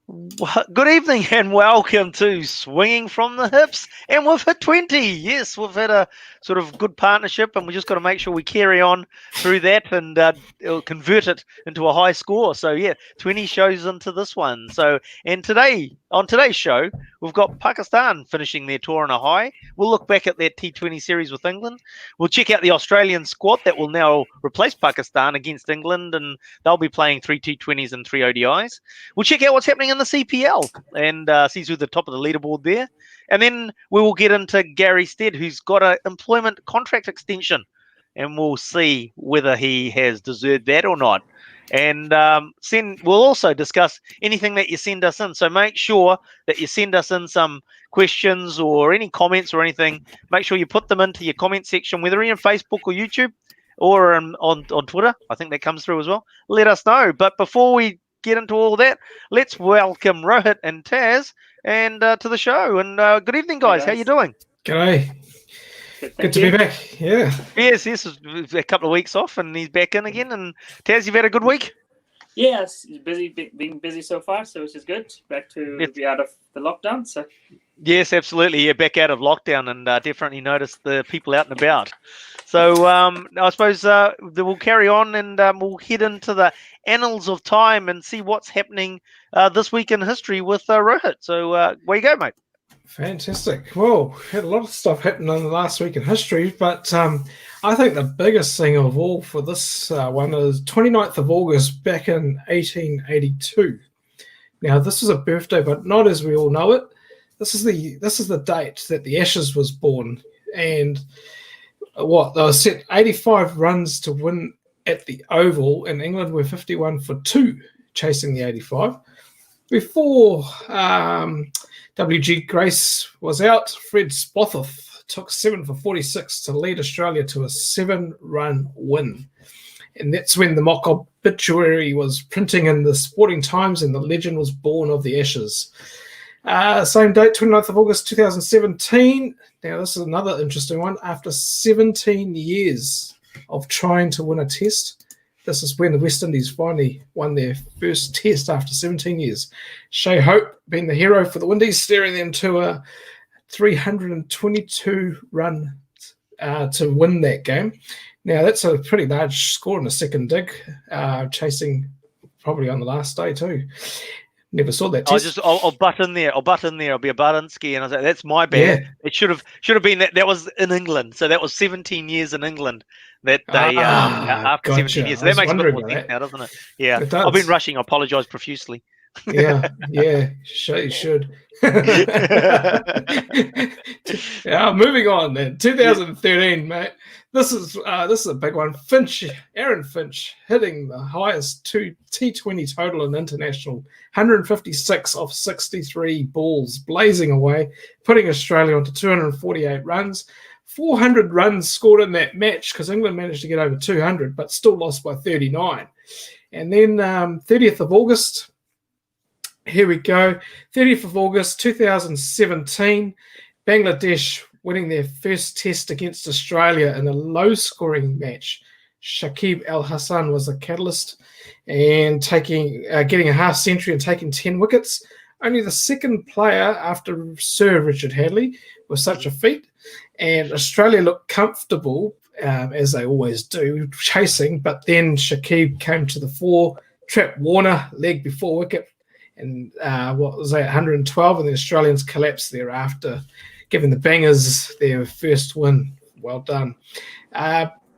Good evening and welcome to Swinging from the Hips. And we've hit 20. Yes, we've had a sort of good partnership, and we just got to make sure we carry on through that and it'll convert it into a high score. So, yeah, 20 shows into this one. So, and on today's show, we've got Pakistan finishing their tour on a high. We'll look back at that T20 series with England. We'll check out the Australian squad that will now replace Pakistan against England, and they'll be playing 3 T20s and 3 ODIs. We'll check out what's happening in the CPL and see who's at the top of the leaderboard there. And then we will get into Gary Stead, who's got an employment contract extension, and we'll see whether he has deserved that or not. And we'll also discuss anything that you send us in. So make sure that you send us in some questions or any comments or anything. Make sure you put them into your comment section, whether you're on Facebook or YouTube or on Twitter. I think that comes through as well. Let us know. But before we get into all that, let's welcome Rohit and Tazz and to the show. And good evening, guys. How you doing? G'day. Good to be back. Yeah. Yes. A couple of weeks off, and he's back in again. And Tazz, you've had a good week? Yes, being busy so far, so which is good. Back to be out of the lockdown. So. Yes, absolutely. Yeah, back out of lockdown, and definitely noticed the people out and about. So I suppose we'll carry on and we'll head into the annals of time and see what's happening this week in history with Rohit. So where you go, mate? Fantastic. Well, had a lot of stuff happen in the last week in history, but I think the biggest thing of all for this one is 29th of August back in 1882. Now, this is a birthday, but not as we all know it. This is the date that the Ashes was born, and they were set 85 runs to win at the Oval, and England were 51 for 2, chasing the 85. Before W.G. Grace was out, Fred Spofforth took 7 for 46 to lead Australia to a 7-run win. And that's when the mock obituary was printing in the Sporting Times and the legend was born of the Ashes. Same date, 29th of August 2017. Now, this is another interesting one. After 17 years of trying to win a test, this is when the West Indies finally won their first test after 17 years. Shea Hope being the hero for the Windies, steering them to a 322-run to win that game. Now, that's a pretty large score in the second dig, chasing probably on the last day too. Never saw that test. I'll butt in there. I'll be a Buttinsky, and I was like, that's my bad. Yeah. It should have been that was in England. So that was 17 years in England that they after gotcha. 17 years. So that makes a bit more sense now, doesn't it? Yeah. I've been rushing. I apologise profusely. Yeah, you should. Moving on then. 2013, mate. This is a big one. Aaron Finch hitting the highest T20 total in international, 156 off 63 balls, blazing away, putting Australia onto 248 runs. 400 runs scored in that match because England managed to get over 200, but still lost by 39. And then 30th of August, here we go. 30th of August 2017, Bangladesh winning their first test against Australia in a low-scoring match. Shakib Al Hassan was the catalyst and getting a half century and taking 10 wickets. Only the second player after Sir Richard Hadley with such a feat. And Australia looked comfortable, as they always do, chasing, but then Shakib came to the fore, trapped Warner, leg before wicket, and 112, and the Australians collapsed thereafter, giving the Bangers their first win. Well done.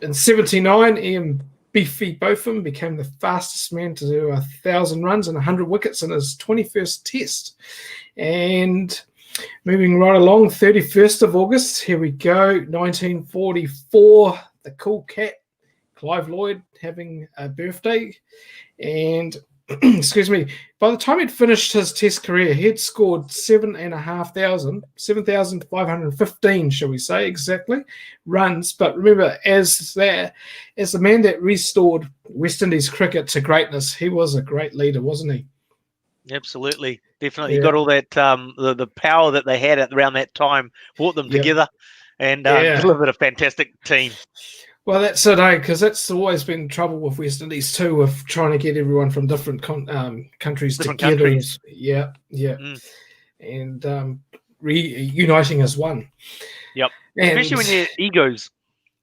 In 79, Ian Beefy Botham became the fastest man to do 1,000 runs and 100 wickets in his 21st test. And moving right along, 31st of August, here we go, 1944, the cool cat, Clive Lloyd, having a birthday. And excuse me, by the time he'd finished his test career, he'd scored 7,515, shall we say, exactly, runs. But remember, as the man that restored West Indies cricket to greatness, he was a great leader, wasn't he? Absolutely. Definitely. You got all that, the power that they had around that time, brought them together and delivered a fantastic team. Well, that's it, because that's always been trouble with West Indies too, of trying to get everyone from different countries together. Countries. Yeah. And reuniting as one. Yep. And especially when you're egos.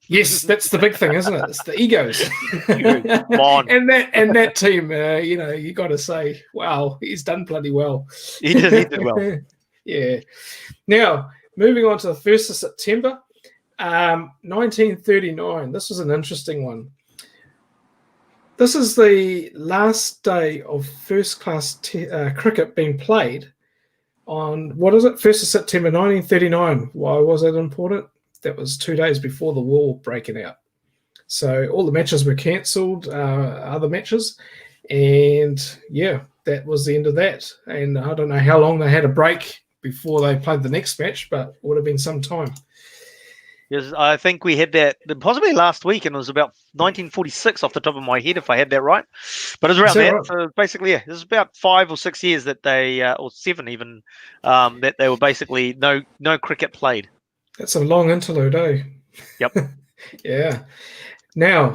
Yes, that's the big thing, isn't it? It's the egos. and that team, you got to say, wow, he's done bloody well. He did well. Yeah. Now, moving on to the 1st of September, 1939. This was an interesting one. This is the last day of first-class cricket being played on, 1st of September 1939. Why was that important? That was 2 days before the war breaking out. So all the matches were cancelled, other matches. And, yeah, that was the end of that. And I don't know how long they had a break before they played the next match, but it would have been some time. Yes, I think we had that possibly last week, and it was about 1946 off the top of my head, if I had that right. But it was around that. Right? So basically, yeah, it was about 5 or 6 years that they, or 7 even, that they were basically no cricket played. That's a long interlude, eh? Yep. Yeah. Now,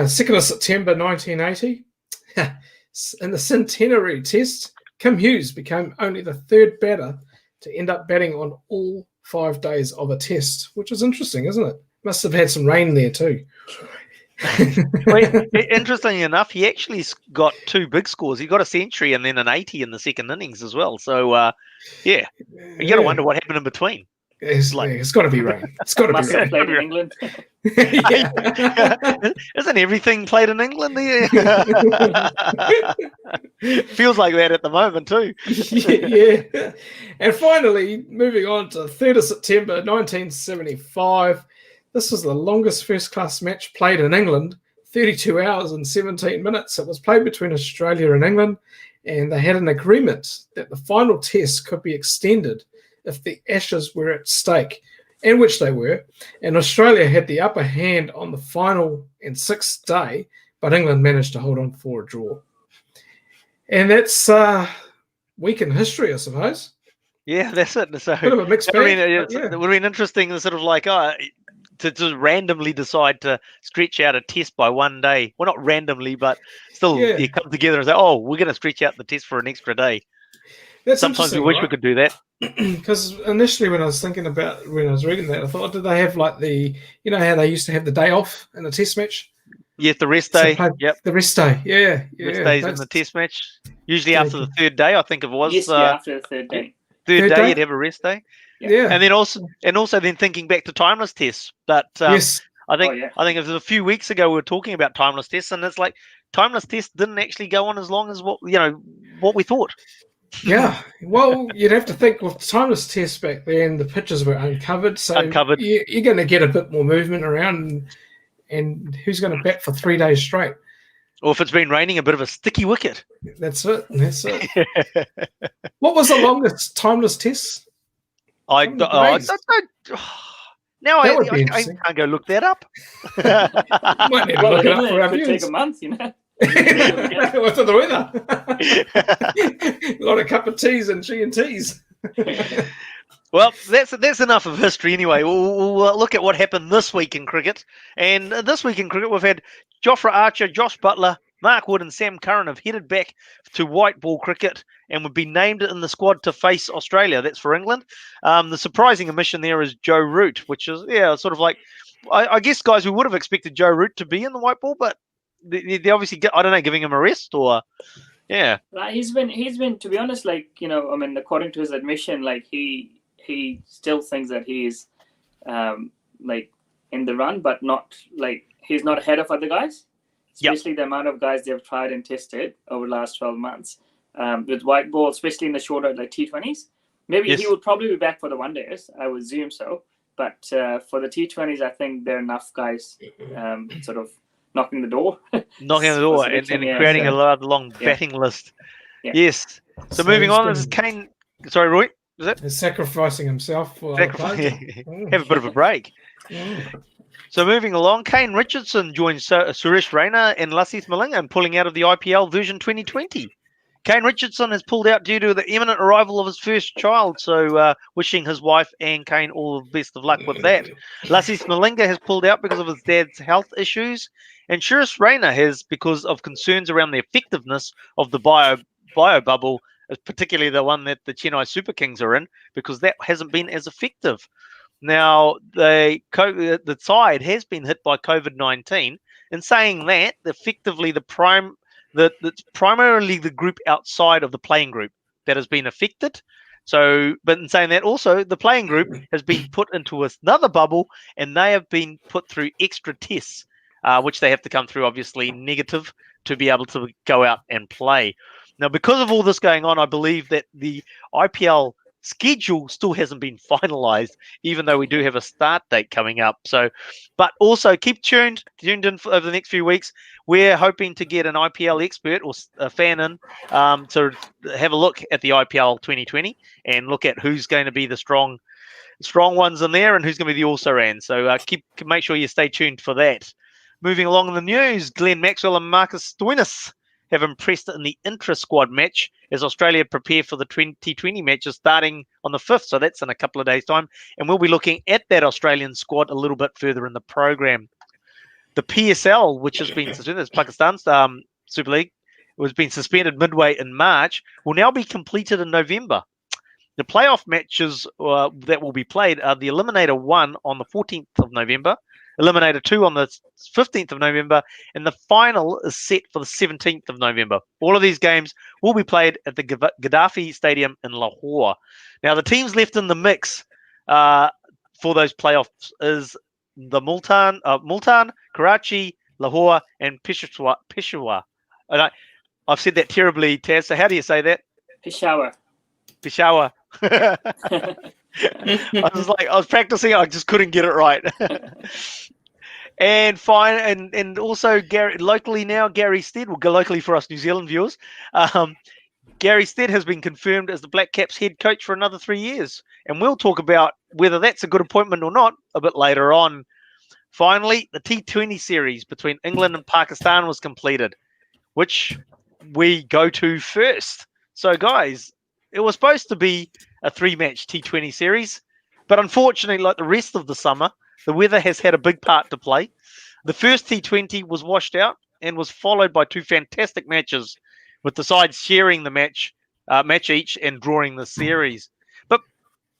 2nd of September 1980, in the centenary test, Kim Hughes became only the 3rd batter to end up batting on all 5 days of a test, which is interesting, isn't it? Must have had some rain there too. Well, interestingly enough, he actually got 2 big scores. He got a century and then an 80 in the second innings as well. So, you got to wonder what happened in between. It's got to be rain. It's got to be rain. Played in England. Isn't everything played in England? Feels like that at the moment too. Yeah. And finally, moving on to 3rd of September 1975. This was the longest first-class match played in England, 32 hours and 17 minutes. It was played between Australia and England, and they had an agreement that the final test could be extended if the Ashes were at stake, and which they were. And Australia had the upper hand on the final and 6th day, but England managed to hold on for a draw. And that's week in history, I suppose. Yeah, that's it. So, bit of a mixed bag. It would have been interesting to sort of like to just randomly decide to stretch out a test by 1 day. Well, not randomly, but still you come together and say, oh, we're going to stretch out the test for an extra day. Sometimes we wish we could do that. Because initially when I was reading that, I thought, did they have like how they used to have the day off in a test match? Yeah, the rest day. Yep. The rest day, yeah. Rest days in the test match. Usually after the 3rd day, I think it was. Yes, after the 3rd day. Third day, you'd have a rest day. Yeah. And then also then thinking back to timeless tests. But yes. I think it was a few weeks ago we were talking about timeless tests, and it's like timeless tests didn't actually go on as long as what we thought. Yeah, well, you'd have to think with timeless tests back then, the pitches were uncovered, so you're going to get a bit more movement around, and who's going to bat for 3 days straight? Or if it's been raining, a bit of a sticky wicket. That's it. What was the longest timeless test? Now I can't go look that up. Might need to look it up for our viewers. Take a month, What's the weather? A lot of cup of teas and G&Ts. Well, that's enough of history anyway. We'll look at what happened this week in cricket. And this week in cricket, we've had Jofra Archer, Josh Buttler, Mark Wood and Sam Curran have headed back to white ball cricket and would be named in the squad to face Australia. That's for England. The surprising omission there is Joe Root, which is, sort of like, I guess, guys, we would have expected Joe Root to be in the white ball, but they obviously, I don't know, giving him a rest or, yeah. He's been, to be honest, according to his admission, he still thinks that he's, in the run, but not, he's not ahead of other guys. Especially the amount of guys they've tried and tested over the last 12 months with white ball, especially in the shorter T20s. Maybe he would probably be back for the one days. I would assume so. But for the T20s, I think there are enough guys sort of knocking the door. Knocking on the door and creating a long batting list. Yeah. Yes. So moving on, this is Kane. Sorry, Roy. Is it? He's sacrificing himself for have a bit of a break. So moving along, Kane Richardson joins Suresh Raina and Lasith Malinga in pulling out of the IPL version 2020. Kane Richardson has pulled out due to the imminent arrival of his first child, so wishing his wife and Kane all the best of luck with that. Lassie Smalinga has pulled out because of his dad's health issues, and Shiris Rayner has because of concerns around the effectiveness of the bio bubble, particularly the one that the Chennai Super Kings are in, because that hasn't been as effective. Now, the side has been hit by COVID-19. In saying that, effectively that's primarily the group outside of the playing group that has been affected. So, but in saying that, also the playing group has been put into another bubble, and they have been put through extra tests, which they have to come through, obviously negative, to be able to go out and play. Now, because of all this going on, I believe that the IPL schedule still hasn't been finalized, even though we do have a start date coming up. So, but also keep tuned in over the next few weeks. We're hoping to get an IPL expert or a fan in to have a look at the IPL 2020 and look at who's going to be the strong ones in there and who's going to be the also-ran. So make sure you stay tuned for that. Moving along in the news, Glenn Maxwell and Marcus Stoinis have impressed in the intra-squad match as Australia prepare for the 2020 matches starting on the 5th. So that's in a couple of days' time. And we'll be looking at that Australian squad a little bit further in the program. The PSL, which has been suspended, Pakistan's Super League, was been suspended midway in March, will now be completed in November. The playoff matches that will be played are the Eliminator 1 on the 14th of November, Eliminator 2 on the 15th of November, and the final is set for the 17th of November. All of these games will be played at the Gaddafi Stadium in Lahore. Now, the teams left in the mix for those playoffs is the Multan, Karachi, Lahore, and Peshawar. And I've said that terribly, Tazz. So how do you say that? Peshawar. I was practicing. I just couldn't get it right. And fine, and also Gary Stead will go locally for us New Zealand viewers. Gary Stead has been confirmed as the Black Caps head coach for another 3 years, and we'll talk about whether that's a good appointment or not a bit later on. Finally, the T20 series between England and Pakistan was completed, which we go to first. So, guys, it was supposed to be a 3-match T20 series, but unfortunately, like the rest of the summer, the weather has had a big part to play. The first T20 was washed out and was followed by 2 fantastic matches, with the sides sharing the match each and drawing the series. But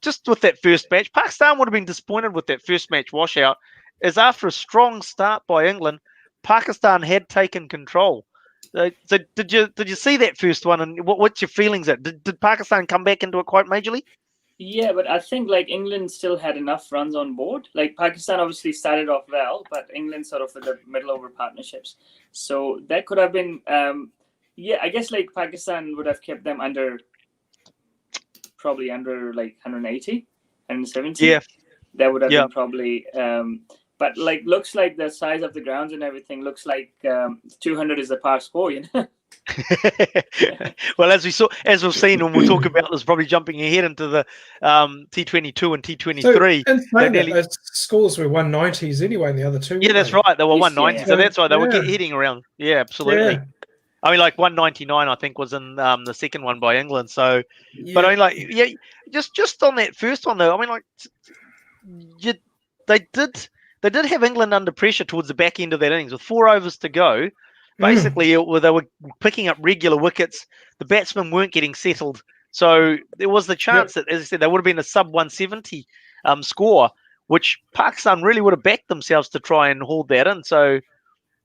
just with that first match, Pakistan would have been disappointed with that first match washout, as after a strong start by England, Pakistan had taken control. So did you see that first one, and what's your feelings? Did Pakistan come back into it quite majorly? Yeah, but I think like England still had enough runs on board. Like Pakistan obviously started off well, but England sort of with the middle over partnerships. So that could have been, I guess like Pakistan would have kept them probably under like 180, 170. Yeah. That would have been probably, but like looks like the size of the grounds and everything looks like 200 is the par score, you know? Well, as we've seen, and we'll talk about this, probably jumping ahead into the T22 and T23. Those scores were 190s anyway in the other two. Yeah, that's right. They were 190, yeah. so that's why they were hitting around. Yeah, absolutely. Yeah. I mean, like 199, I think, was in the second one by England. So, but I mean, just on that first one though, I mean, like, they did have England under pressure towards the back end of that innings with 4 overs to go. Basically, they were picking up regular wickets. The batsmen weren't getting settled. So there was the chance that, as I said, they would have been a sub-170 score, which Pakistan really would have backed themselves to try and hold that in. So,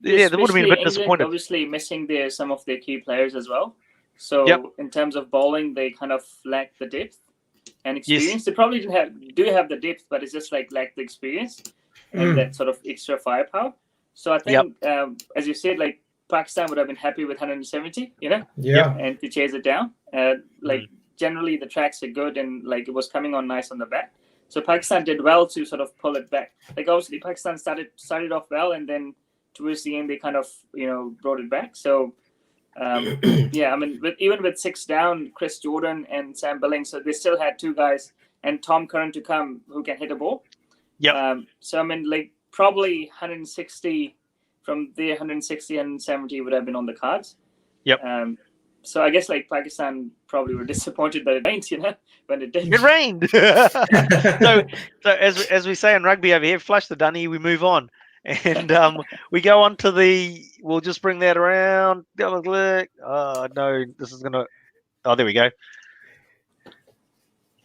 they would have been a bit disappointed. Obviously missing some of their key players as well. So in terms of bowling, they kind of lacked the depth and experience. Yes. They probably do have the depth, but it's just like lack the experience and that sort of extra firepower. So I think, as you said, like, Pakistan would have been happy with 170, you know? Yeah. And to chase it down. Generally the tracks are good and like it was coming on nice on the back. So Pakistan did well to sort of pull it back. Like obviously Pakistan started off well and then towards the end they kind of, brought it back. So I mean even with 6 down, Chris Jordan and Sam Billings, so they still had 2 guys and Tom Curran to come who can hit a ball. So I mean like probably 160 from there, 160 and 70 would have been on the cards. So I guess like Pakistan probably were disappointed that it rained, when it did. It rained. so as we say in rugby over here, flush the dunny, we move on. And we go on to we'll just bring that around. Double click. Oh, no, this is going to, oh, there we go.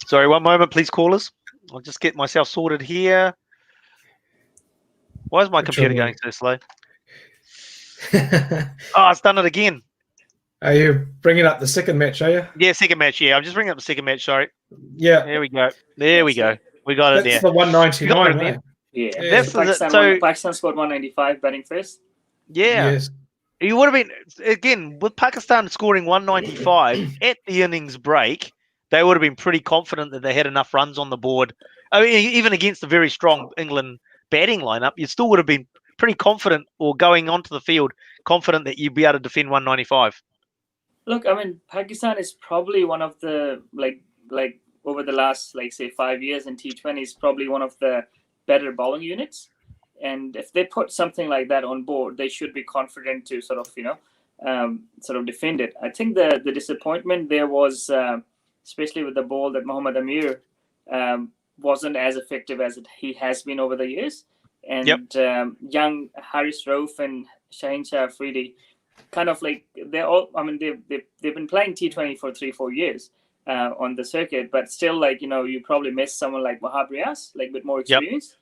Sorry, one moment, please, callers. I'll just get myself sorted here. Why is my computer going so slow? Oh, it's done it again. Are you bringing up the second match, are you? Yeah, second match, yeah. I'm just bringing up the second match, sorry. Yeah. There we go. We got it there. That's the 199, right? Yeah. Pakistan scored 195 batting first. Yeah. Yes. You would have been, again, with Pakistan scoring 195 at the innings break, they would have been pretty confident that they had enough runs on the board. I mean, even against a very strong England batting lineup, you still would have been pretty confident, or going onto the field confident that you'd be able to defend 195. Look, I mean, Pakistan is probably one of the, like over the last, say 5 years in T20s, probably one of the better bowling units. And if they put something like that on board, they should be confident to sort of defend it. I think the disappointment there was, especially with the ball, that Mohammad Amir wasn't as effective as he has been over the years. And young Haris Rauf and Shaheen Shah Afridi, kind of like they're all. I mean, they've been playing T20 for 3-4 years on the circuit, but still, you probably miss someone like Wahab Riaz, with more experience.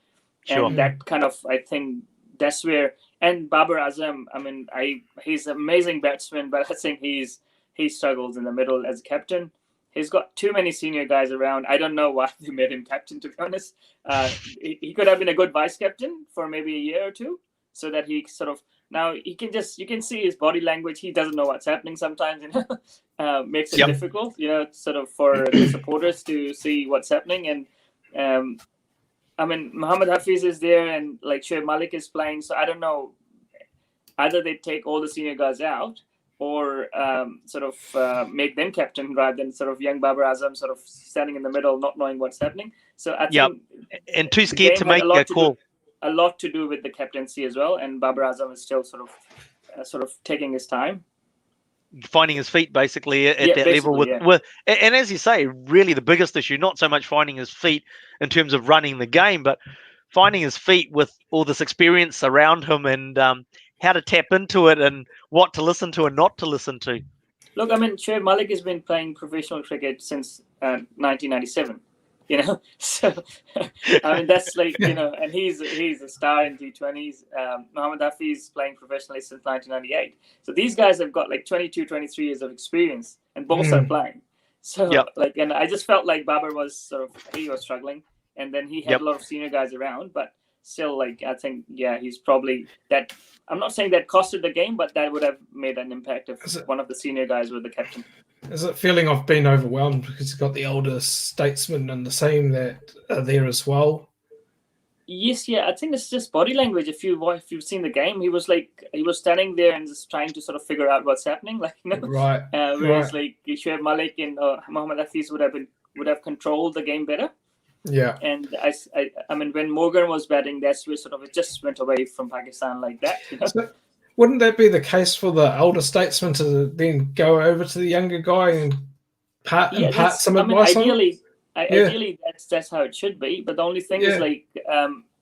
Sure. And that kind of, I think that's where. And Babar Azam, I mean, he's an amazing batsman, but I think he struggles in the middle as a captain. He's got too many senior guys around. I don't know why they made him captain, to be honest. He could have been a good vice captain for maybe a year or two, so that he sort of, now you can see his body language. He doesn't know what's happening sometimes, makes it difficult, sort of for the supporters to see what's happening. And I mean, Muhammad Hafiz is there, and Shoaib Malik is playing. So I don't know, either they take all the senior guys out, or make them captain, rather than sort of young Babar Azam sort of standing in the middle, not knowing what's happening. So I think and too scared to make a call. A lot to do with the captaincy as well, and Babar Azam is still sort of taking his time, finding his feet basically at that level. With and as you say, really the biggest issue, not so much finding his feet in terms of running the game, but finding his feet with all this experience around him, and how to tap into it, and what to listen to and not to listen to. Look, I mean, Shoaib Malik has been playing professional cricket since 1997. So I mean, that's and he's a star in T20s. Mohammad Hafiz playing professionally since 1998. So these guys have got 22, 23 years of experience, and both are playing. So and I just felt like Babar was he was struggling, and then he had a lot of senior guys around, but still, I think, he's probably that. I'm not saying that costed the game, but that would have made an impact if one of the senior guys were the captain. Is it feeling of being overwhelmed because you've got the older statesmen in the team that are there as well? Yes, I think it's just body language. If you've seen the game, he was standing there and just trying to sort of figure out what's happening, Right. Whereas Shoaib Malik and Mohammad Hafiz would have controlled the game better. Yeah. And I mean, when Morgan was batting, that's where sort of it just went away from Pakistan like that. So wouldn't that be the case for the older statesman to then go over to the younger guy and impart some advice? Ideally, that's how it should be. But the only thing is,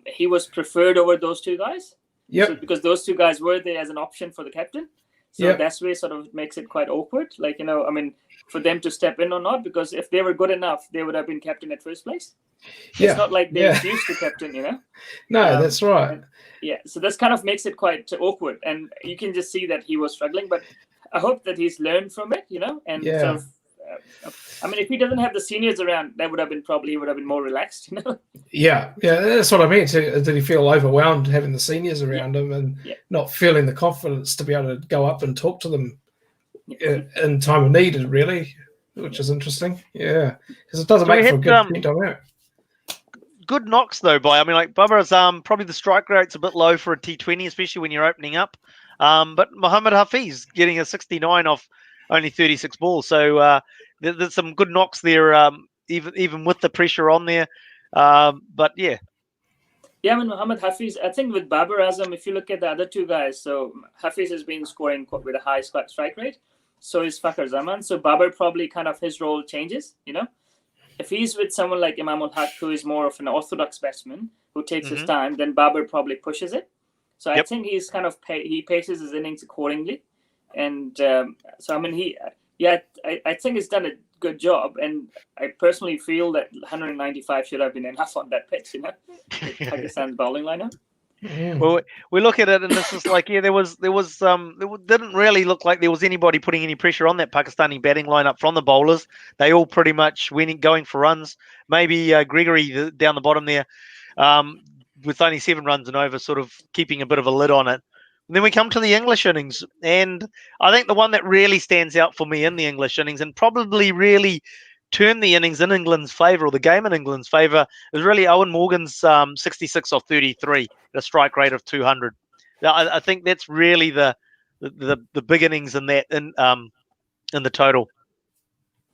he was preferred over those two guys. Yeah. So because those two guys were there as an option for the captain. So that's where sort of makes it quite awkward. I mean, for them to step in or not, because if they were good enough, they would have been captain at first place. It's not like they refused to captain, No, that's right. So this kind of makes it quite awkward, and you can just see that he was struggling. But I hope that he's learned from it, and sort of. I mean, if he doesn't have the seniors around, he would have been more relaxed, Yeah, that's what I mean. Did he feel overwhelmed having the seniors around him and not feeling the confidence to be able to go up and talk to them in time of need, really, which is interesting. Yeah, because it doesn't make for a good team out. Good knocks though, I mean, Babar Azam, probably the strike rate's a bit low for a T20, especially when you're opening up. But Mohammad Hafiz getting a 69 off only 36 balls, so there's some good knocks there, even with the pressure on there. But I mean, Mohammad Hafiz, I think with Babar Azam, if you look at the other two guys, so Hafiz has been scoring with a high strike rate. so is Fakhar Zaman. So Babar probably kind of his role changes, If he's with someone like Imam ul Haq, who is more of an orthodox batsman who takes his time, then Babar probably pushes it. So I think he's kind of he paces his innings accordingly, and so I mean I think he's done a good job, and I personally feel that 195 should have been enough on that pitch, with Pakistan's bowling lineup. Well, we look at it, and this is like, there didn't really look like there was anybody putting any pressure on that Pakistani batting lineup from the bowlers. They all pretty much going for runs. Maybe Gregory down the bottom there, with only 7 runs and over, sort of keeping a bit of a lid on it. And then we come to the English innings, and I think the one that really stands out for me in the English innings, and probably really turned the innings in England's favour, or the game in England's favour, is really Owen Morgan's 66 off 33 at a strike rate of 200. I think that's really the big innings in that in the total.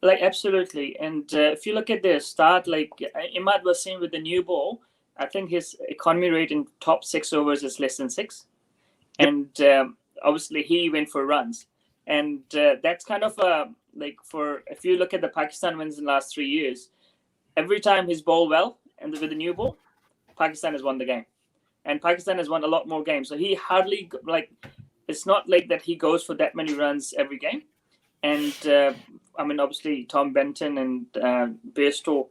Like, absolutely. And if you look at their start, like Imad was saying with the new ball, I think his economy rate in top 6 overs is less than 6. Yep. And obviously he went for runs. And that's kind of if you look at the Pakistan wins in the last 3 years, every time he's bowled well and with the new ball, Pakistan has won the game. And Pakistan has won a lot more games. So he hardly, it's not like that he goes for that many runs every game. And I mean, obviously Tom Benton and Bairstow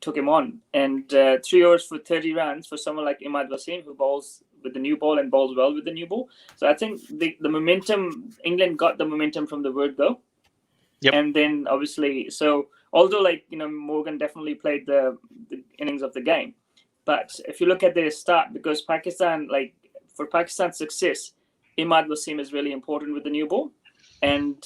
took him on. And 3 overs for 30 runs for someone like Imad Wasim, who bowls with the new ball and bowls well with the new ball. So I think the momentum, England got the momentum from the word go. Yep. And then obviously, so although Morgan definitely played the innings of the game, but if you look at their start, because Pakistan, for Pakistan's success, Imad Wasim is really important with the new ball. And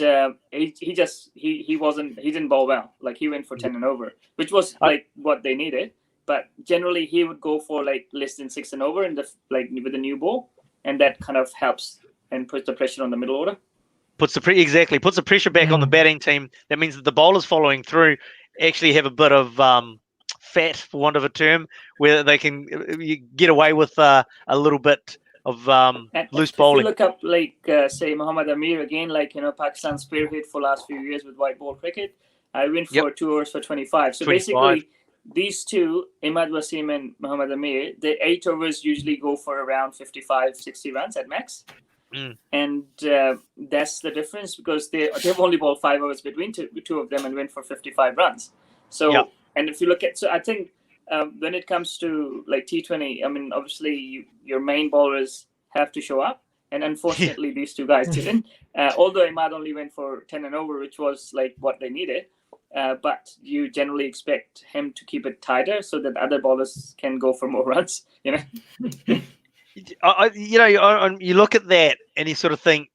he didn't bowl well. He went for 10 and over, which was what they needed. But generally, he would go for less than 6 and over in with the new ball, and that kind of helps and puts the pressure on the middle order. Puts the pressure back on the batting team. That means that the bowlers following through actually have a bit of fat, for want of a term, where they can get away with a little bit of loose bowling. If you look up say Mohammad Amir again, Pakistan's spearhead for last few years with white ball cricket, I went for 2 overs for 25. So 25. Basically, these two, Imad Wasim and Mohammad Amir, the 8 overs usually go for around 55, 60 runs at max. And that's the difference, because they've only bowled 5 overs between two of them and went for 55 runs. So, and if you look at, I think when it comes to T20, I mean, obviously your main bowlers have to show up. And unfortunately, these two guys didn't. Although Imad only went for 10 and over, which was what they needed. But you generally expect him to keep it tighter so that other bowlers can go for more runs, You look at that and you sort of think,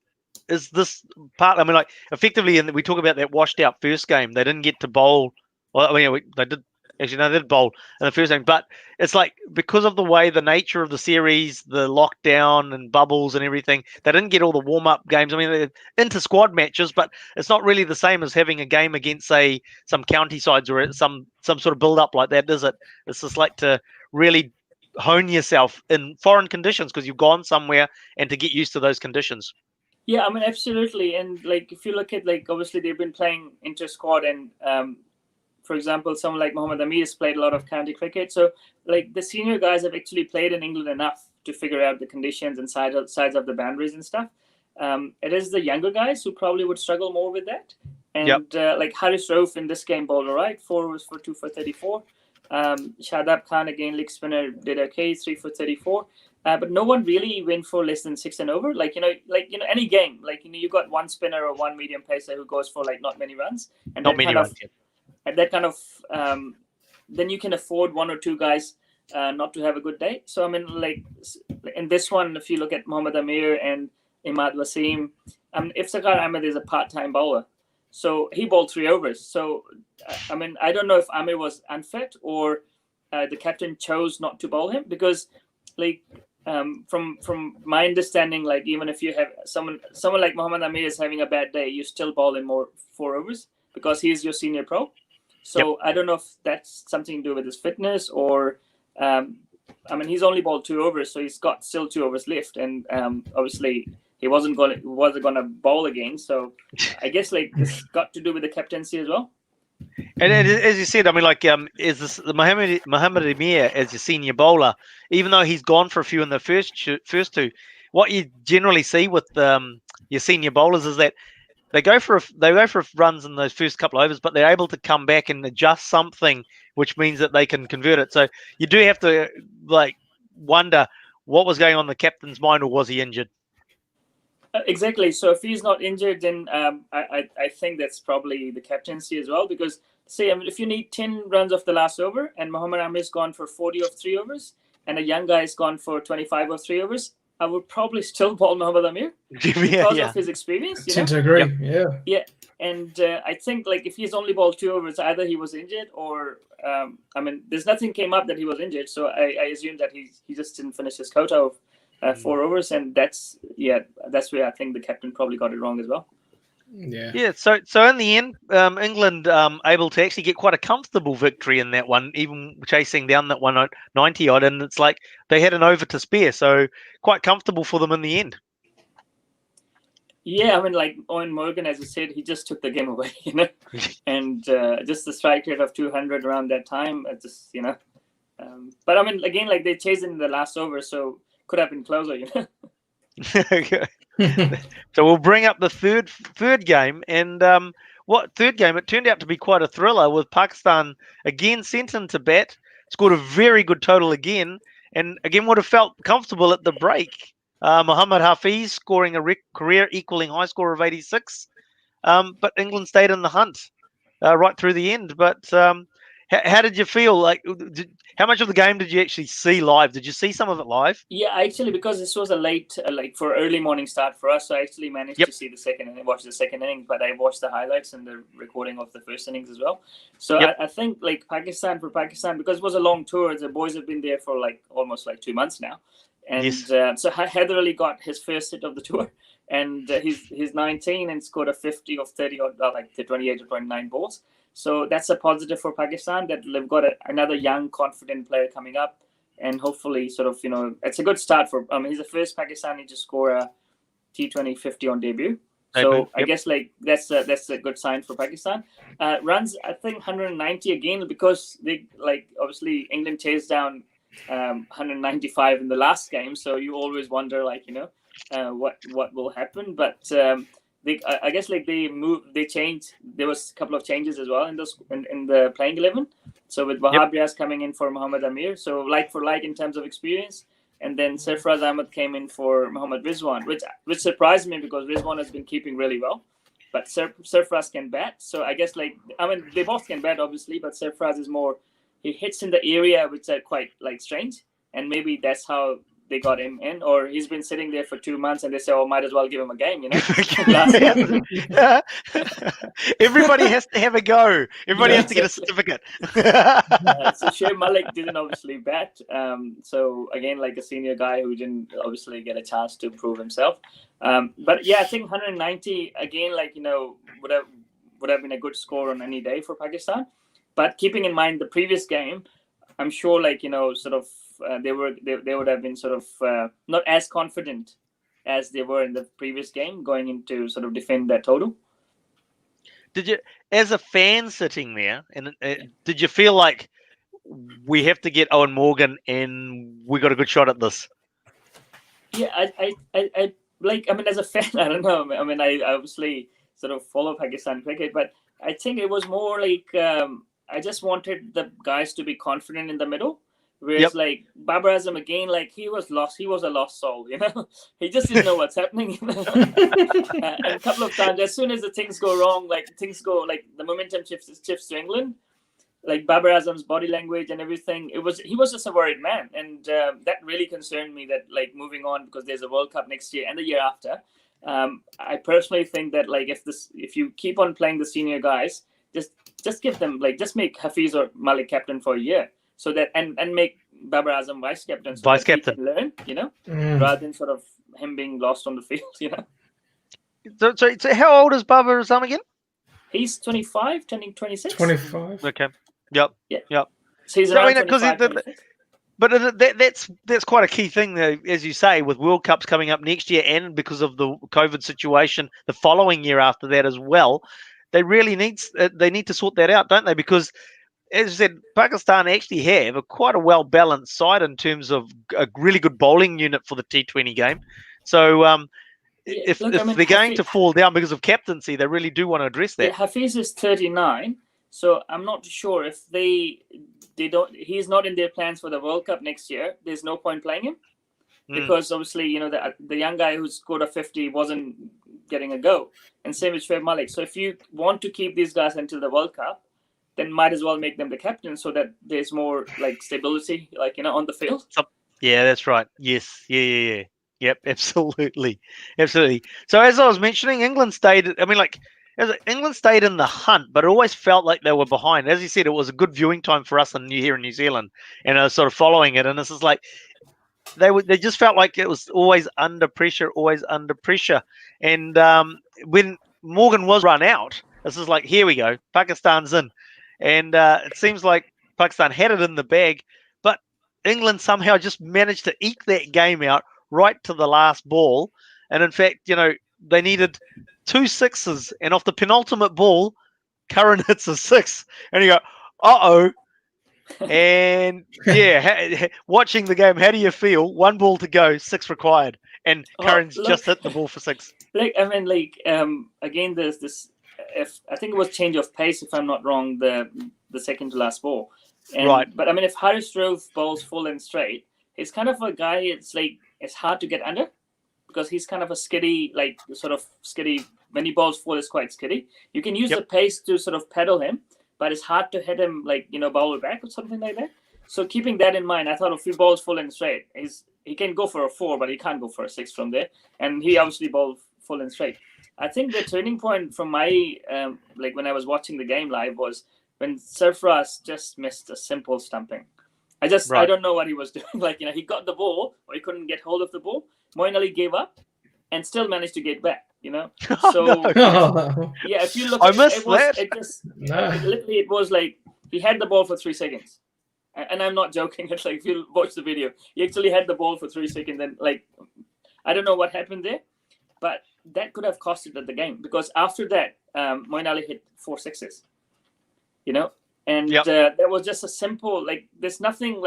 is this part? I mean, effectively, and we talk about that washed out first game. They didn't get to bowl. Well, I mean, they did. Actually, no, they did bowl in the first game, but it's because of the way, the nature of the series, the lockdown and bubbles and everything, they didn't get all the warm-up games. I mean, they're inter-squad matches, but it's not really the same as having a game against, say, some county sides or some sort of build-up like that, is it? It's just to really hone yourself in foreign conditions, because you've gone somewhere, and to get used to those conditions. Yeah, I mean, absolutely. And if you look at obviously they've been playing inter-squad, and for example, someone like Mohammad Amir has played a lot of county cricket. So the senior guys have actually played in England enough to figure out the conditions and sides of the boundaries and stuff. It is the younger guys who probably would struggle more with that. And Haris Rauf in this game bowled all right, 4 overs for 2 for 34. Shadab Khan, again, leg spinner, did okay, 3 for 34. But no one really went for less than 6 and over. Any game, you got one spinner or one medium pacer who goes for not many runs. And not many runs, and that kind of, then you can afford 1 or 2 guys not to have a good day. So, I mean, in this one, if you look at Mohammad Amir and Imad Wasim, Iftikhar Ahmed is a part-time bowler. So he bowled 3 overs. So, I mean, I don't know if Amir was unfit or the captain chose not to bowl him, because, from my understanding, even if you have someone like Mohammad Amir is having a bad day, you still bowl him more 4 overs because he is your senior pro. So I don't know if that's something to do with his fitness or, I mean, he's only bowled 2 overs, so he's got still 2 overs left. And obviously he wasn't going to bowl again. So I guess like this got to do with the captaincy as well. And as you said, I mean, like, is this the Mohamed Amir as your senior bowler? Even though he's gone for a few in the first two, what you generally see with your senior bowlers is that they go for runs in those first couple of overs, but they're able to come back and adjust something, which means that they can convert it. So you do have to like wonder what was going on in the captain's mind, or was he injured? Exactly. So if he's not injured, then I think that's probably the captaincy as well. Because say, I mean, if you need 10 runs off the last over, and Mohamed Amir's gone for 40 of 3 overs, and a young guy's gone for 25 of 3 overs, I would probably still bowl Mohamed Amir because of his experience. I tend to agree. Yep. Yeah. And I think like if he's only bowled 2 overs, either he was injured or I mean, there's nothing came up that he was injured. So I assume that he just didn't finish his quota of 4 overs, and that's where I think the captain probably got it wrong as well. Yeah. So in the end, England able to actually get quite a comfortable victory in that one, even chasing down that 190 odd, and it's like they had an over to spare, so quite comfortable for them in the end. Yeah, I mean, like Owen Morgan, as I said, he just took the game away, and just the strike rate of 200 around that time, just but I mean, again, like they chased in the last over, so could have been closer, Okay. So we'll bring up the third game, and third game? It turned out to be quite a thriller, with Pakistan again sent into bat, scored a very good total again, and again would have felt comfortable at the break. Muhammad Hafiz scoring a career equaling high score of 86, but England stayed in the hunt right through the end. But how did you feel? Like, how much of the game did you actually see live? Did you see some of it live? Yeah, actually, because this was a late, for early morning start for us, so I actually managed to see the second inning, watch the second inning, but I watched the highlights and the recording of the first innings as well. So I think like Pakistan, because it was a long tour, the boys have been there for like almost like 2 months now, and so Heather Ali got his first hit of the tour, and he's 19 and scored a 50 of 30 or like the 28 or 29 balls. So that's a positive for Pakistan, that they've got another young, confident player coming up, and hopefully sort of, it's a good start for, he's the first Pakistani to score a T20 50 on debut. So I guess like that's a good sign for Pakistan. Runs, I think 190 again, because they obviously England chased down 195 in the last game. So you always wonder what will happen. But I guess like they changed. There was a couple of changes as well in the playing 11. So with Wahab Riaz coming in for Mohamed Amir, so like for like in terms of experience, and then Sarfraz Ahmed came in for Mohammad Rizwan, which surprised me because Rizwan has been keeping really well, but Sarfraz can bat. So I guess they both can bat obviously, but Sarfraz is more, he hits in the area which are quite like strange, and maybe that's how they got him in, or he's been sitting there for 2 months and they say, might as well give him a game, Everybody has to have a go. Everybody has to get a certificate. So Shoaib Malik didn't obviously bat. So again, like a senior guy who didn't obviously get a chance to prove himself. But yeah, I think 190 again, would have been a good score on any day for Pakistan. But keeping in mind the previous game, I'm sure they would have been sort of not as confident as they were in the previous game, going into sort of defend that total. Did you, as a fan sitting there, and did you feel like we have to get Owen Morgan and we got a good shot at this? Yeah, I as a fan, I don't know. I mean, I obviously sort of follow Pakistan cricket, but I think it was more like I just wanted the guys to be confident in the middle. Whereas like Babar Azam again, he was lost. He was a lost soul, He just didn't know what's happening. And a couple of times, as soon as the things go wrong, the momentum shifts to England. Like Babar Azam's body language and everything, he was just a worried man, and that really concerned me. That moving on, because there's a World Cup next year and the year after. I personally think that if you keep on playing the senior guys, just give them just make Hafiz or Malik captain for a year. So that and make Babar Azam vice captain, so vice captain, he can learn, rather than sort of him being lost on the field, So how old is Babar Azam again? He's 25, turning 26. 25. Okay. Yep. So he's around 25, But that's quite a key thing, though, as you say, with World Cups coming up next year, and because of the COVID situation, the following year after that as well. They really need to sort that out, don't they? Because, as I said, Pakistan actually have quite a well-balanced side in terms of a really good bowling unit for the T20 game. So if they're going to fall down because of captaincy, they really do want to address that. Yeah, Hafiz is 39, so I'm not sure if they don't. He's not in their plans for the World Cup next year. There's no point playing him because obviously the young guy who scored a 50 wasn't getting a go, and same with Shoaib Malik. So if you want to keep these guys until the World Cup, then might as well make them the captain so that there's more like stability, on the field. Yeah, that's right. Yes, yeah. Yep, absolutely. So as I was mentioning, England stayed. I mean, England stayed in the hunt, but it always felt like they were behind. As you said, it was a good viewing time for us here in New Zealand, and I was sort of following it. And this is like they just felt like it was always under pressure. And when Morgan was run out, this is like, here we go, Pakistan's in, and it seems like Pakistan had it in the bag, but England somehow just managed to eke that game out right to the last ball. And in fact, they needed 2 sixes, and off the penultimate ball, Curran hits a 6, and you go, uh-oh. And yeah, watching the game, how do you feel? 1 ball to go, 6 required, and Curran's just hit the ball for 6. Again, there's this. If I think it was change of pace, if I'm not wrong, the second to last ball. Right. But I mean, if Haris Rove bowls full and straight, he's kind of a guy. It's hard to get under because he's kind of a skiddy, when he bowls full, it's quite skiddy. You can use the pace to sort of pedal him, but it's hard to hit him bowl it back or something like that. So keeping that in mind, I thought if he bowls full and straight, he can go for a 4, but he can't go for a 6 from there. And he obviously bowled full and straight. I think the turning point from my when I was watching the game live was when Sarfraz just missed a simple stumping. I don't know what he was doing. He got the ball, or he couldn't get hold of the ball. Moeen Ali gave up and still managed to get back. So yeah, if you look, I missed that. Literally, it was like he had the ball for 3 seconds, and I'm not joking. It's like if you watch the video, he actually had the ball for 3 seconds, and I don't know what happened there, but that could have costed the game because after that, Moeen Ali hit 4 sixes. And that was just a simple there's nothing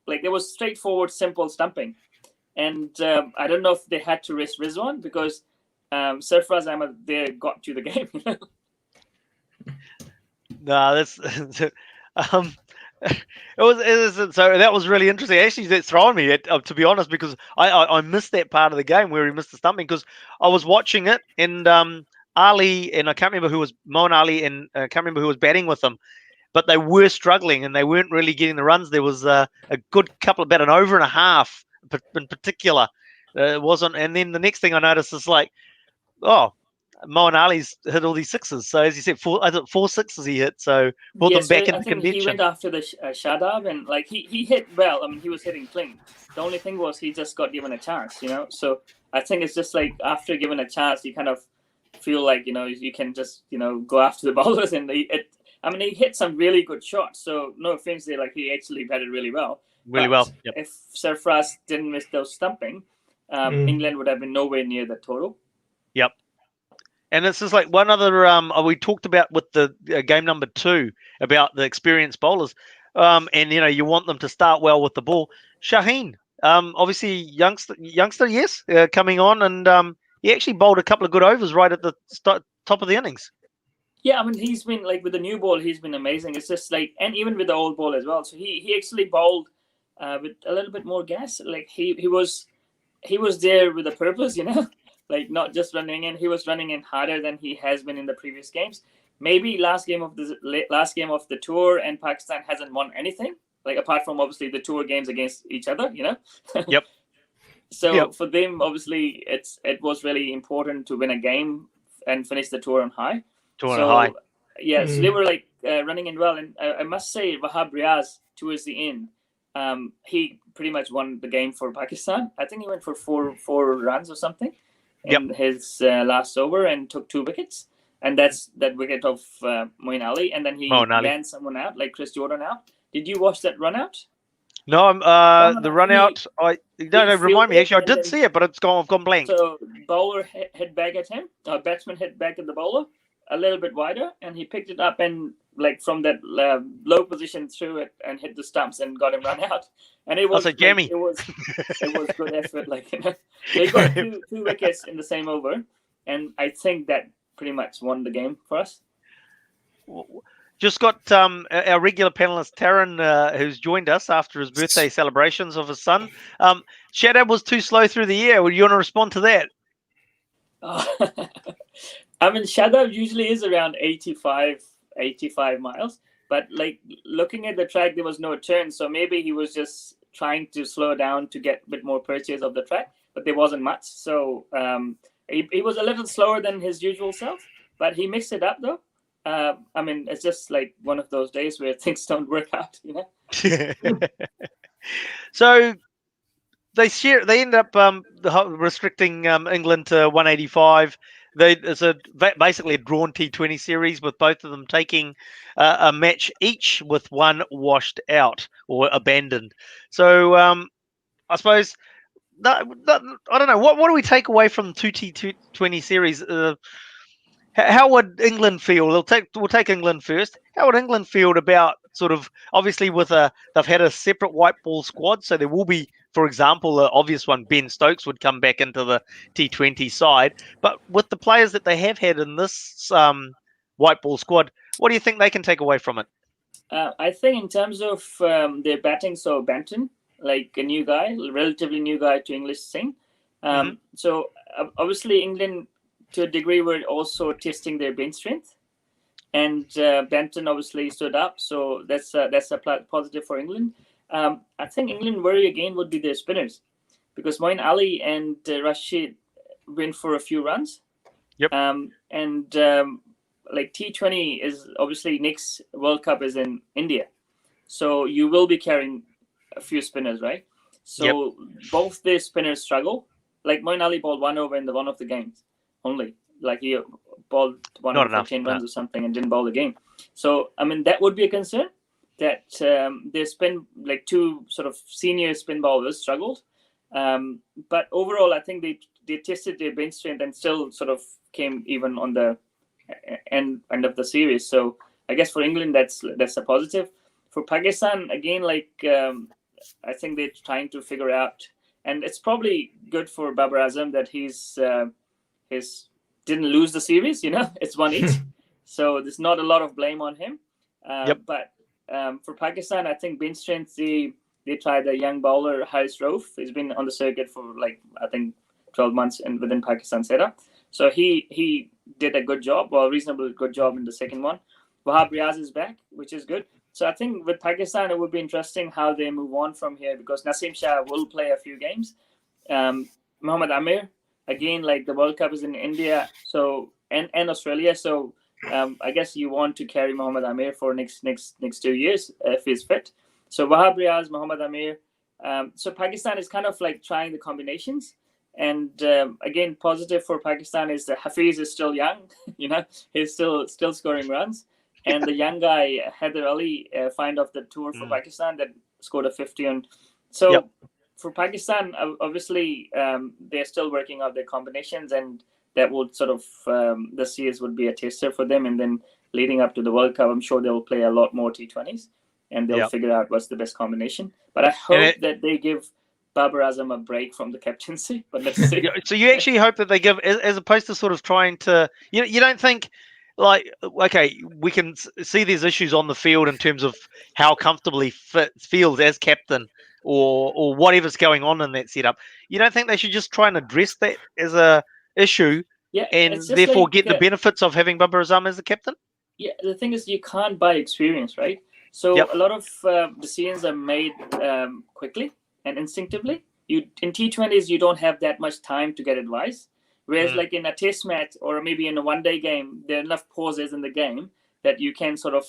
there was straightforward simple stumping, and I don't know if they had to risk Rizwan because Sarfraz Ahmed there got to the game. No, that's it was so that was really interesting. Actually, that's thrown me to be honest, because I missed that part of the game where he missed the stumping because I was watching it and Ali, and I can't remember who was Moeen Ali, and I can't remember who was batting with them, but they were struggling and they weren't really getting the runs. There was a good couple, about an over and a half in particular. It wasn't, and then the next thing I noticed is Moeen Ali's hit all these 6s. So as you said, 4 6s he hit. So brought them back into contention. He went after the Shadab and he hit well. I mean, he was hitting clean. The only thing was he just got given a chance, So I think it's just after given a chance, you kind of feel you can just go after the bowlers, and he hit some really good shots. So no offense there, he actually batted really well. Yep. If Sarfraz didn't miss those stumping, England would have been nowhere near the total. Yep. And it's just one other we talked about with the game number 2 about the experienced bowlers, and you want them to start well with the ball. Shaheen, obviously youngster, yes, coming on, and he actually bowled a couple of good overs right at the top of the innings. Yeah, I mean, he's been with the new ball, he's been amazing. It's just and even with the old ball as well. So he actually bowled with a little bit more gas. He was there with a purpose, not just running in. He was running in harder than he has been in the previous games. Maybe last game of the tour, and Pakistan hasn't won anything, apart from obviously the tour games against each other, Yep. So for them, obviously, it was really important to win a game and finish the tour on high. So they were running in well, and I must say Wahab Riaz towards the end, he pretty much won the game for Pakistan. I think he went for four runs or something in his last over and took 2 wickets, and that's that wicket of Moeen Ali, and then he ran someone out, like Chris Jordan out. Did you watch that run out? No, the run out. Remind me. Actually, I did see it, but I've gone blank. So bowler hit back at him. Batsman hit back at the bowler a little bit wider, and he picked it up and from that low position threw it and hit the stumps and got him run out. And it was jammy. It was good effort. They got two wickets in the same over, and I think that pretty much won the game for us. Just got our regular panelist Tarun, who's joined us after his birthday celebrations of his son. Shadab was too slow through the year. Would you want to respond to that? I mean, Shadab usually is around 85 miles, but looking at the track, there was no turn, so maybe he was just trying to slow down to get a bit more purchase of the track, but there wasn't much. So he was a little slower than his usual self, but he mixed it up though. I mean, it's just like one of those days where things don't work out, So they end up restricting England to 185. It's basically a drawn T20 series with both of them taking a match each with one washed out or abandoned. So I suppose I don't know what do we take away from the two T20 series. How would England feel? We'll take England first. How would England feel about sort of obviously they've had a separate white ball squad, so there will be, for example, the obvious one, Ben Stokes would come back into the T20 side. But with the players that they have had in this white ball squad, what do you think they can take away from it? I think in terms of their batting, so Benton, like a new guy, relatively new guy to English scene. So obviously England, to a degree, were also testing their bench strength, and Benton obviously stood up, so that's a positive for England. I think England worry again would be their spinners, because Moeen Ali and Rashid went for a few runs. Yep. Like T20 is obviously next World Cup is in India, so you will be carrying a few spinners, right? So both their spinners struggle. Like Moeen Ali bowled one over in one of the games only, like he bowled one over for 10 runs or something and didn't bowl the game. So I mean that would be a concern, that their spin, like two sort of senior spin bowlers struggled. But overall, I think they tested their bench strength and still sort of came even on the end of the series. So I guess for England that's a positive. For Pakistan, again, I think they're trying to figure out, and it's probably good for Babar Azam that he's didn't lose the series. It's one each, so there's not a lot of blame on him. But for Pakistan, I think bench strength, they tried a young bowler, Haris Rauf. He's been on the circuit for I think 12 months and within Pakistan setup. So he did a good job, reasonably good job in the second one. Wahab Riaz is back, which is good. So I think with Pakistan, it would be interesting how they move on from here, because Naseem Shah will play a few games. Mohammad Amir, again, the World Cup is in India, so and Australia. So I guess you want to carry Mohammad Amir for next 2 years if he's fit. So Wahab Riaz, Mohammad Amir. So Pakistan is kind of trying the combinations. And again, positive for Pakistan is that Hafiz is still young. He's still scoring runs. And the young guy, Haider Ali, find off the tour for Pakistan that scored a 50 on. So for Pakistan, obviously, they're still working out their combinations, and that would sort of, the series would be a tester for them. And then leading up to the World Cup, I'm sure they'll play a lot more T20s, and they'll figure out what's the best combination. But I hope that they give Babar Azam a break from the captaincy, but let's see. So you actually hope that they give, as opposed to sort of trying to, you don't think, okay, we can see there's issues on the field in terms of how comfortably feels as captain or whatever's going on in that setup. You don't think they should just try and address that as a issue and therefore get the benefits of having Babar Azam as the captain? Yeah, the thing is, you can't buy experience, right? So a lot of decisions are made quickly and instinctively. In T20s, you don't have that much time to get advice. Whereas in a test match or maybe in a one-day game, there are enough pauses in the game that you can sort of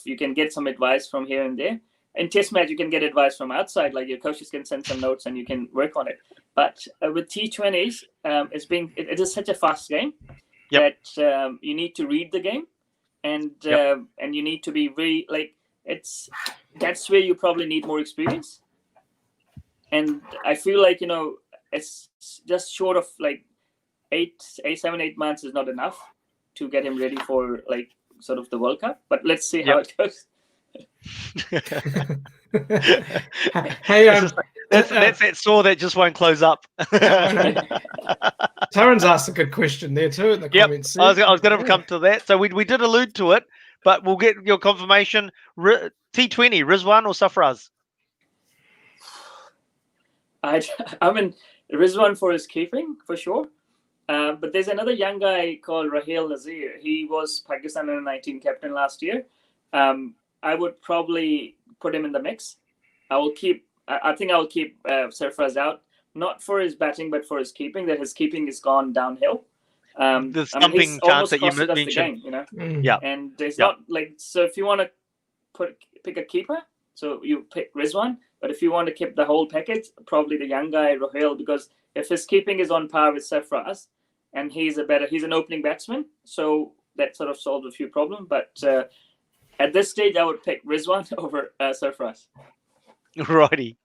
you can get some advice from here and there. In test match, you can get advice from outside, your coaches can send some notes and you can work on it. But with T20s, it is such a fast game that you need to read the game and you need to be very that's where you probably need more experience. And I feel like, it's just short of like 7, 8 months is not enough to get him ready for like sort of the World Cup. But let's see how it goes. Hey, that's that sore that just won't close up. Tarun's asked a good question there too in the comments. I was going to come to that. So we did allude to it, but we'll get your confirmation. T20, Rizwan or Safraz? I mean, Rizwan for his keeping, for sure. But there's another young guy called Raheel Nazir. He was Pakistan under-19 captain last year. I would probably put him in the mix. I think I will keep Sarfraz out, not for his batting, but for his keeping. That his keeping has gone downhill. The stumping chance that you mentioned. And there's not like, so if you want to pick a keeper, so you pick Rizwan. But if you want to keep the whole package, probably the young guy Raheel, because if his keeping is on par with Sarfraz, and he's an opening batsman, so that sort of solves a few problems. But at this stage, I would pick Rizwan over Sarfraz. Righty.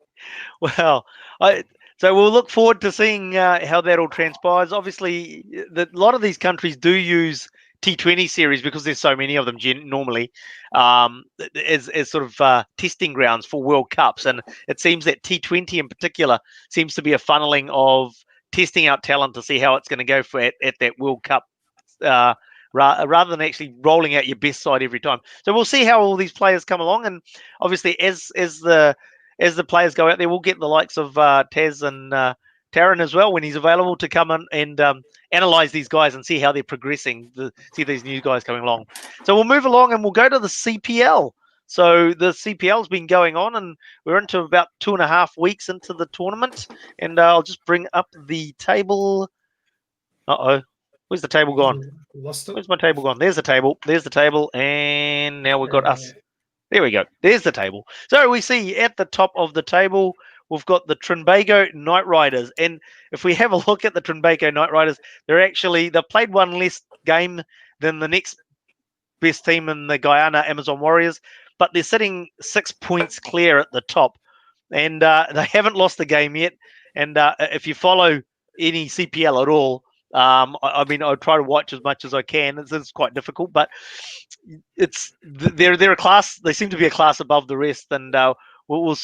Well, so we'll look forward to seeing how that all transpires. Obviously, a lot of these countries do use T20 series because there's so many of them normally as sort of testing grounds for World Cups. And it seems that T20 in particular seems to be a funneling of testing out talent to see how it's going to go at that World Cup rather than actually rolling out your best side every time. So we'll see how all these players come along. And obviously, as the players go out there, we'll get the likes of Tazz and Tarun as well when he's available to come in and analyze these guys and see how they're progressing, see these new guys coming along. So we'll move along and we'll go to the CPL. So the CPL's been going on and we're into about 2.5 weeks into the tournament. And I'll just bring up the table. Where's the table gone? Lost it. Where's my table gone? There's the table. There's the table. And now we've got us. There we go. There's the table. So we see at the top of the table, we've got the Trinbago Knight Riders. And if we have a look at the Trinbago Knight Riders, they've played one less game than the next best team in the Guyana Amazon Warriors, but they're sitting 6 points clear at the top. And they haven't lost the game yet. And if you follow any CPL at all, I try to watch as much as I can. It's quite difficult, but they're a class. They seem to be a class above the rest, and we'll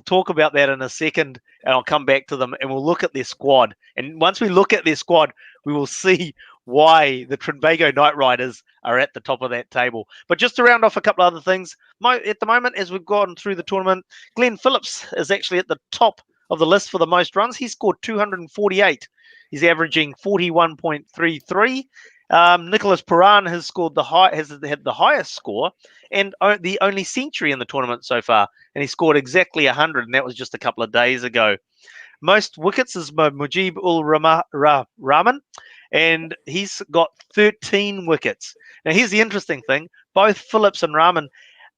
talk about that in a second, and I'll come back to them, and we'll look at their squad. And once we look at their squad, we will see why the Trinbago Knight Riders are at the top of that table. But just to round off a couple of other things, at the moment, as we've gone through the tournament, Glenn Phillips is actually at the top of the list for the most runs. He scored 248. He's averaging 41.33. Nicholas Puran has had the highest score and the only century in the tournament so far, and he scored exactly 100, and that was just a couple of days ago. Most wickets is Mujib ul Rahman, and he's got 13 wickets. Now, here's the interesting thing: both Phillips and Rahman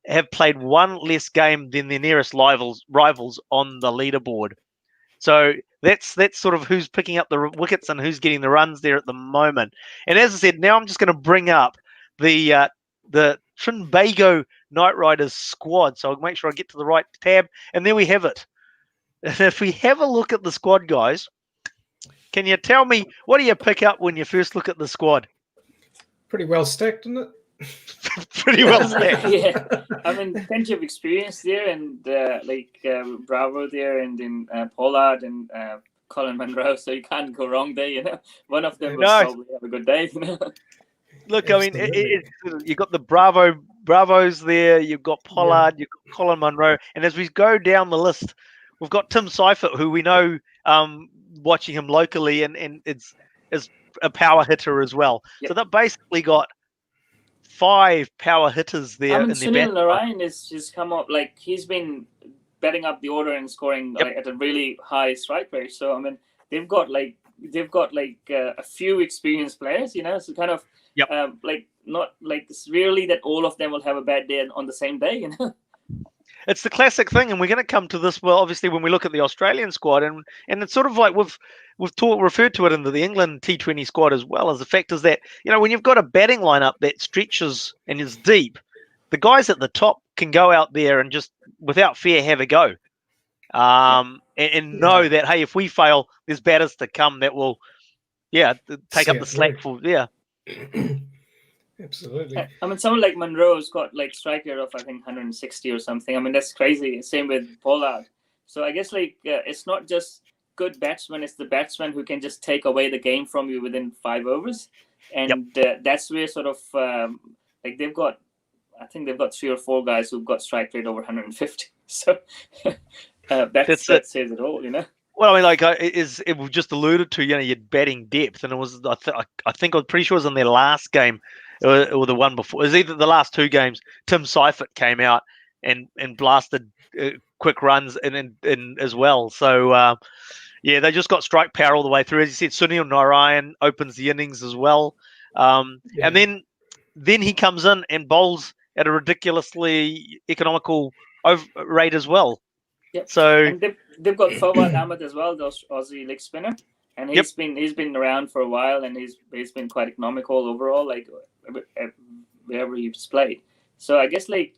have played one less game than their nearest rivals on the leaderboard. So that's sort of who's picking up the wickets and who's getting the runs there at the moment. And as I said, now I'm just going to bring up the Trinbago Knight Riders squad. So I'll make sure I get to the right tab. And there we have it. And if we have a look at the squad, guys, can you tell me, what do you pick up when you first look at the squad? Pretty well stacked, isn't it? Pretty well stacked. Yeah, I mean, plenty of experience there, and Bravo there, and then Pollard and Colin Munro. So you can't go wrong there. One of them will probably have a good day. Look, I mean, you've got the Bravos there. You've got Pollard. You've got Colin Munro, and as we go down the list, we've got Tim Seifert, who we know, watching him locally, and is a power hitter as well. Yep. So they've basically got 5 power hitters there. I mean, Sunil Narayan has come up, like, he's been batting up the order and scoring at a really high strike rate. So I mean, they've got a few experienced players, so kind of not like it's really that all of them will have a bad day on the same day, It's the classic thing, and we're going to come to this. Well, obviously, when we look at the Australian squad, and it's sort of like we've referred to it in the England T20 squad as well, as the fact is that when you've got a batting lineup that stretches and is deep, the guys at the top can go out there and just without fear have a go, and know that, hey, if we fail, there's batters to come that will, take up the slack for, Absolutely. I mean, someone like Monroe's got like strike rate of I think 160 or something. I mean, that's crazy. Same with Pollard. So I guess like it's not just good batsmen; it's the batsman who can just take away the game from you within 5 overs, and that's where sort of like they've got. I think they've got 3 or 4 guys who've got strike rate over 150. So that says it all, you know. Well, I mean, like it was just alluded to, your batting depth, and it was I think I'm pretty sure it was in their last game, or the one before. It was either the last 2 games. Tim Seifert came out and blasted quick runs in as well. So they just got strike power all the way through. As you said, Sunil Narayan opens the innings as well, and then he comes in and bowls at a ridiculously economical rate as well. Yep. So and they've got Fawad Ahmed as well, the Aussie leg spinner, and he's been around for a while, and he's been quite economical overall, like wherever he's played. So I guess like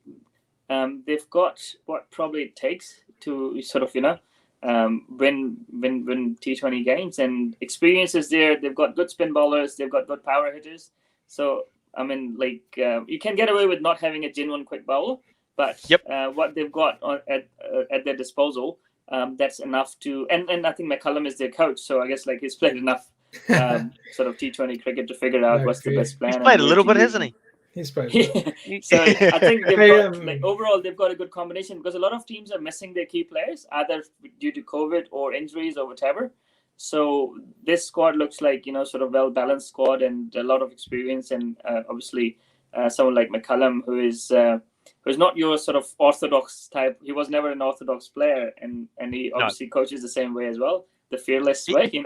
they've got what probably it takes to sort of win T20 games, and experience is there. They've got good spin bowlers, they've got good power hitters. So I mean, like you can get away with not having a genuine quick bowler. But what they've got at their disposal, that's enough to. And I think McCullum is their coach, so I guess like he's played enough sort of T20 cricket to figure out what's the best plan. He's played a little bit, hasn't he? He's played. So I think they've got like overall they've got a good combination, because a lot of teams are missing their key players either due to COVID or injuries or whatever. So this squad looks like sort of well balanced squad and a lot of experience, and obviously someone like McCullum who's not your sort of orthodox type. He was never an orthodox player, and he obviously coaches the same way as well, the fearless way,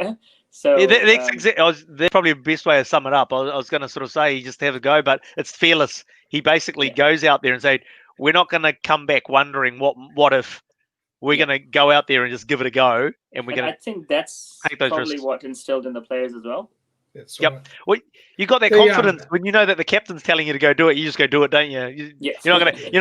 So that's probably the best way to sum it up. I was going to sort of say you just have a go, but it's fearless. He basically goes out there and say, we're not going to come back wondering what if. We're going to go out there and just give it a go, and we're going to. I think that's probably risks. What instilled in the players as well. That's right. Well, you got that confidence when you know that the captain's telling you to go do it. You just go do it, don't you? You're not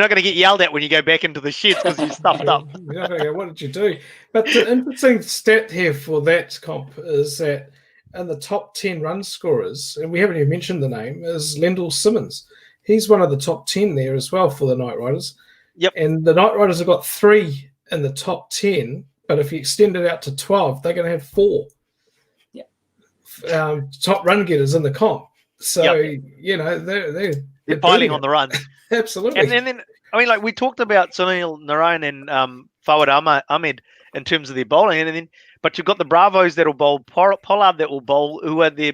gonna get yelled at when you go back into the sheds because you stuffed up. You're not gonna go, what did you do? But the interesting stat here for that comp is that in the top 10 run scorers, and we haven't even mentioned the name, is Lendl Simmons. He's one of the top 10 there as well for the Knight Riders. Yep. And the Knight Riders have got 3 in the top 10, but if you extend it out to 12, they're going to have 4. Top run getters in the comp. So, they're piling on the runs. Absolutely. And then, I mean, like we talked about Sunil Narayan and Fawad Ahmed in terms of their bowling, but you've got the Bravos that will bowl, Pollard that will bowl, who are they're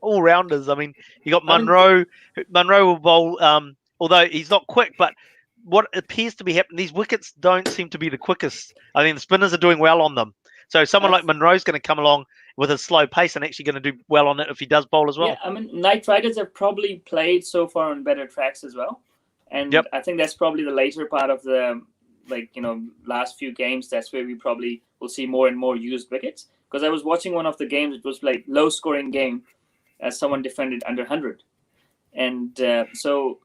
all rounders. I mean, you got Monroe. Monroe will bowl, although he's not quick, but what appears to be happening, these wickets don't seem to be the quickest. I mean, the spinners are doing well on them. So someone like Monroe's going to come along with a slow pace and actually going to do well on it if he does bowl as well. Yeah, I mean, Knight Riders have probably played so far on better tracks as well. And I think that's probably the later part of the, last few games. That's where we probably will see more and more used wickets. Because I was watching one of the games, it was like low scoring game as someone defended under 100. And so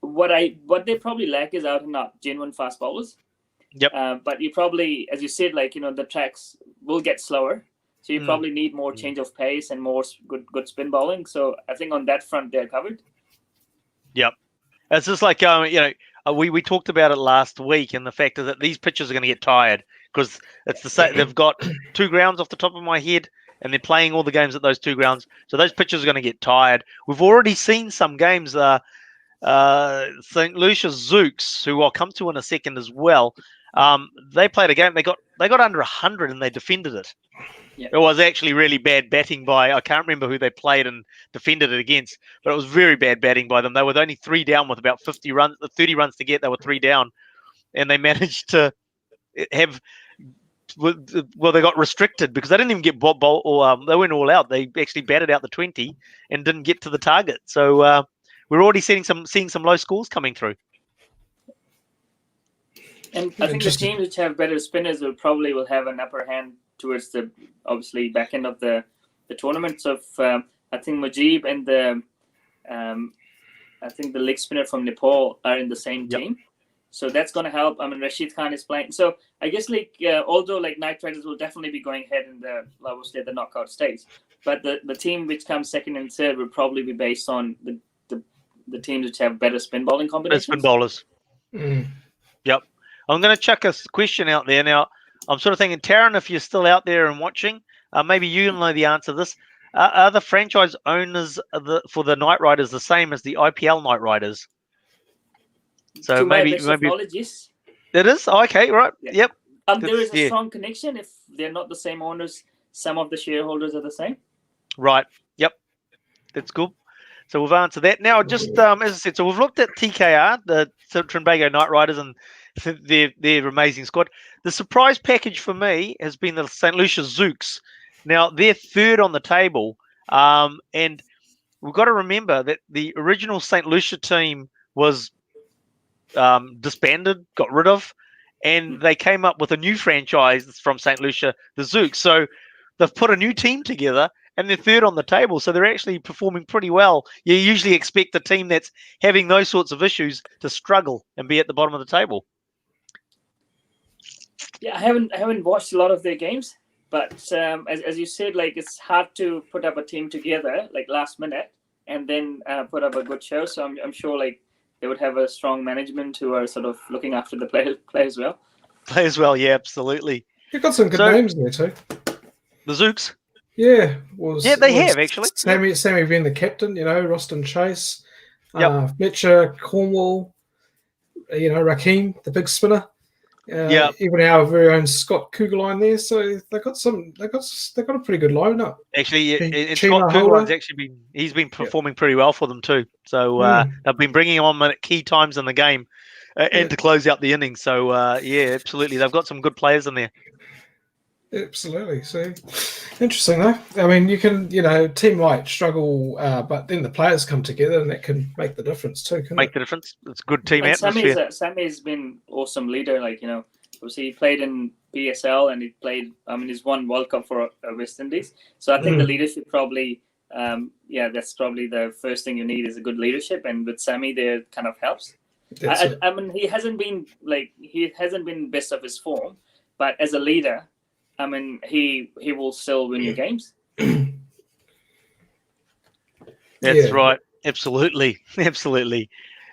what they probably lack is out and out genuine fast bowlers. Yep. But you probably, as you said, the tracks will get slower. So you probably need more change of pace and more good spin bowling. So I think on that front, they're covered. Yep. It's just like, we talked about it last week, and the fact is that these pitches are going to get tired because it's the same. They've got 2 grounds off the top of my head, and they're playing all the games at those 2 grounds. So those pitches are going to get tired. We've already seen some games, St. Lucia Zooks, who I'll come to in a second as well. They played a game. They got under 100 and they defended it. It was actually really bad batting by, I can't remember who they played and defended it against, but it was very bad batting by them. They were only 3 down with about 30 runs to get. They were 3 down, and they managed to have. Well, they got restricted because they didn't even get bowl or they went all out. They actually batted out the 20 and didn't get to the target. So we're already seeing some low scores coming through. And I think the teams which have better spinners will have an upper hand towards the obviously back end of the tournament. So I think Mujib and the I think the leg spinner from Nepal are in the same team. So that's going to help. I mean, Rashid Khan is playing. So I guess although Knight Riders will definitely be going ahead in the knockout stage, but the team which comes second and third will probably be based on the teams which have better spin bowling combinations. Spin bowlers. Yep. I'm going to chuck a question out there now. I'm sort of thinking, Tarun, if you're still out there and watching, maybe you'll know the answer to this. Are the franchise owners for the Knight Riders the same as the IPL Knight Riders? So to maybe my best of knowledge, yes. It is? Oh, okay, right. Yeah. Yep. There is a strong connection. If they're not the same owners, some of the shareholders are the same. Right. Yep. That's good. So we've answered that. Now, just as I said, so we've looked at TKR, the Trinbago Knight Riders, and their amazing squad. The surprise package for me has been the St. Lucia Zooks. Now, they're third on the table, and we've got to remember that the original St. Lucia team was disbanded, got rid of, and they came up with a new franchise from St. Lucia, the Zooks. So they've put a new team together, and they're third on the table. So they're actually performing pretty well. You usually expect a team that's having those sorts of issues to struggle and be at the bottom of the table. Yeah, I haven't watched a lot of their games, but as you said, it's hard to put up a team together last minute and then put up a good show. So I'm sure they would have a strong management who are sort of looking after the players well. Players well, yeah, absolutely. You've got some good names there too. The Zooks. Yeah, they have actually. Sammy being the captain, Roston Chase, Fletcher, Cornwall, Raheem, the big spinner. Even our very own Scott Kugelheim there. So they've got a pretty good lineup. Actually, and Scott Kugelheim's he's been performing pretty well for them too. So they've been bringing him on at key times in the game and to close out the innings. So absolutely, they've got some good players in there. Absolutely. So interesting though. I mean, you can, team might struggle, but then the players come together and that can make the difference too. Make the difference. It's good team atmosphere. Sammy's been awesome leader. Obviously he played in PSL and he's won World Cup for West Indies. So I think the leadership probably, that's probably the first thing you need is a good leadership. And with Sammy there kind of helps. I mean, he hasn't been best of his form, but as a leader, I mean, he will still win your games. That's right. Absolutely.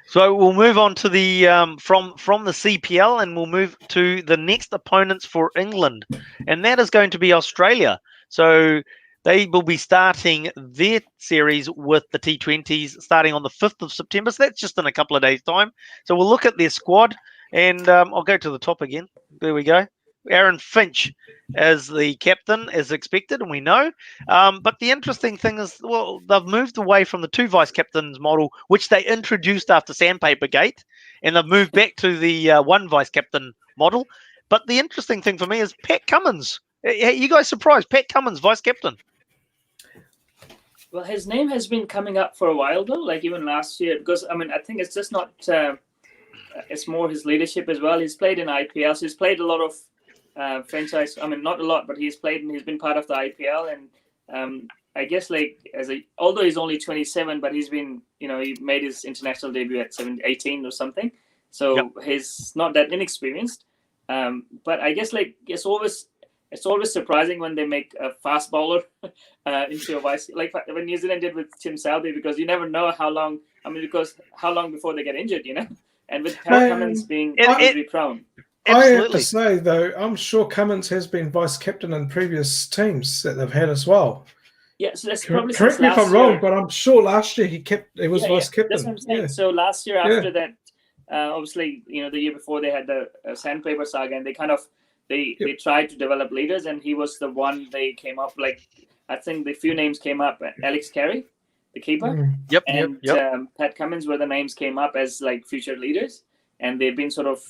So we'll move on to the from the CPL, and we'll move to the next opponents for England, and that is going to be Australia. So they will be starting their series with the T20s starting on the 5th of September. So that's just in a couple of days' time. So we'll look at their squad, and I'll go to the top again. There we go. Aaron Finch as the captain, as expected, and we know. But the interesting thing is, they've moved away from the 2 vice-captains model, which they introduced after Sandpaper Gate, and they've moved back to the 1 vice-captain model. But the interesting thing for me is Pat Cummins. Are you guys surprised? Pat Cummins, vice-captain. Well, his name has been coming up for a while, though, even last year, because, I mean, I think it's just not... it's more his leadership as well. He's played in IPL, so he's played a lot of franchise. I mean, not a lot, but he's been part of the IPL, and I guess although he's only 27, but he's been, he made his international debut at 18 or something, so he's not that inexperienced. But I guess it's always surprising when they make a fast bowler into a vice, when New Zealand did with Tim Southey, because you never know how long before they get injured, and with Pat Cummins being injury prone. Absolutely. I have to say, though, I'm sure Cummins has been vice-captain in previous teams that they've had as well. Yeah, so that's probably correct me if I'm wrong, but I'm sure last year he was vice-captain. That's what I'm saying. Yeah. So last year, after that, obviously, the year before they had the Sandpaper saga, and they tried to develop leaders, and he was the one they came up. I think the few names came up: Alex Carey, the keeper, and Pat Cummins, where the names came up as future leaders, and they've been sort of.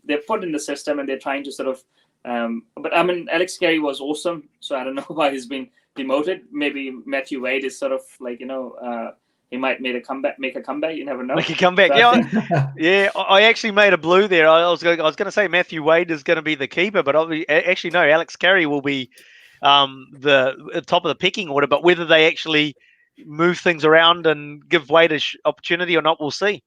They're put in the system and they're trying to sort of, but I mean, Alex Carey was awesome. So I don't know why he's been demoted. Maybe Matthew Wade is sort of he might make a comeback. You never know. Make a comeback. So I actually made a blue there. I was going to say Matthew Wade is going to be the keeper, but actually no, Alex Carey will be the top of the pecking order. But whether they actually move things around and give Wade a opportunity or not? We'll see.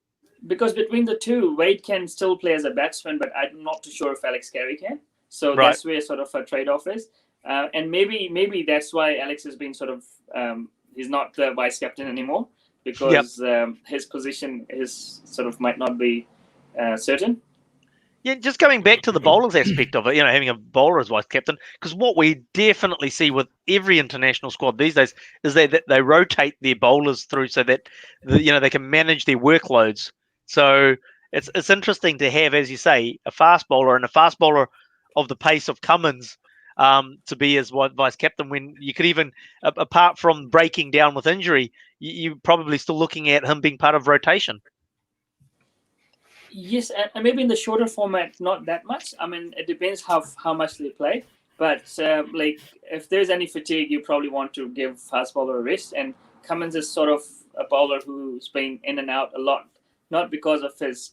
Because between the two, Wade can still play as a batsman, but I'm not too sure if Alex Carey can. So that's where sort of a trade-off is. And maybe that's why Alex has been sort of he's not the vice captain anymore, because his position is sort of might not be certain. Yeah, just going back to the bowlers aspect of it, having a bowler as vice captain, because what we definitely see with every international squad these days is that they rotate their bowlers through so that they can manage their workloads. So it's interesting to have, as you say, a fast bowler of the pace of Cummins to be as vice captain, when you could even, apart from breaking down with injury, you're probably still looking at him being part of rotation. Yes, and maybe in the shorter format, not that much. I mean, it depends how much they play. But like, if there's any fatigue, you probably want to give fast bowler a rest. And Cummins is sort of a bowler who's been in and out a lot, not because of his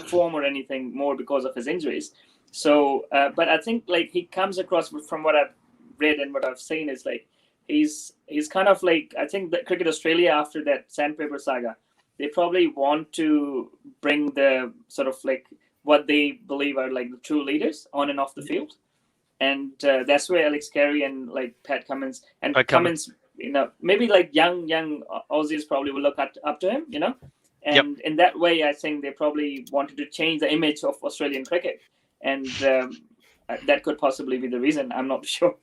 form or anything, more because of his injuries. So, but I think like he comes across, from what I've read and what I've seen, is like he's kind of like, I think that Cricket Australia, after that sandpaper saga, they probably want to bring the sort of like what they believe are like the true leaders on and off the field. And that's where Alex Carey and like Pat Cummins and Cummins, maybe like young Aussies probably will look up to him, and in that way, I think they probably wanted to change the image of Australian cricket. And that could possibly be the reason. I'm not sure.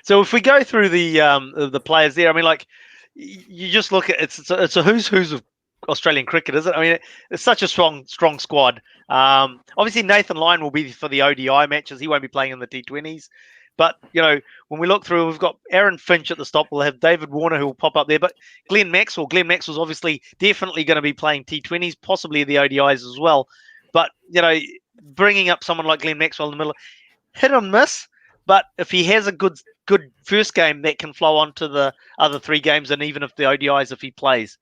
So if we go through the players there, I mean, like, you just look at it's a who's of Australian cricket, is it? I mean, it's such a strong squad. Obviously, Nathan Lyon will be for the ODI matches. He won't be playing in the T20s. But, when we look through, we've got Aaron Finch at the stop. We'll have David Warner, who will pop up there. But Glenn Maxwell's obviously definitely going to be playing T20s, possibly the ODIs as well. But, bringing up someone like Glenn Maxwell in the middle, hit and miss. But if he has a good first game, that can flow on to the other three games, and even if the ODIs, if he plays.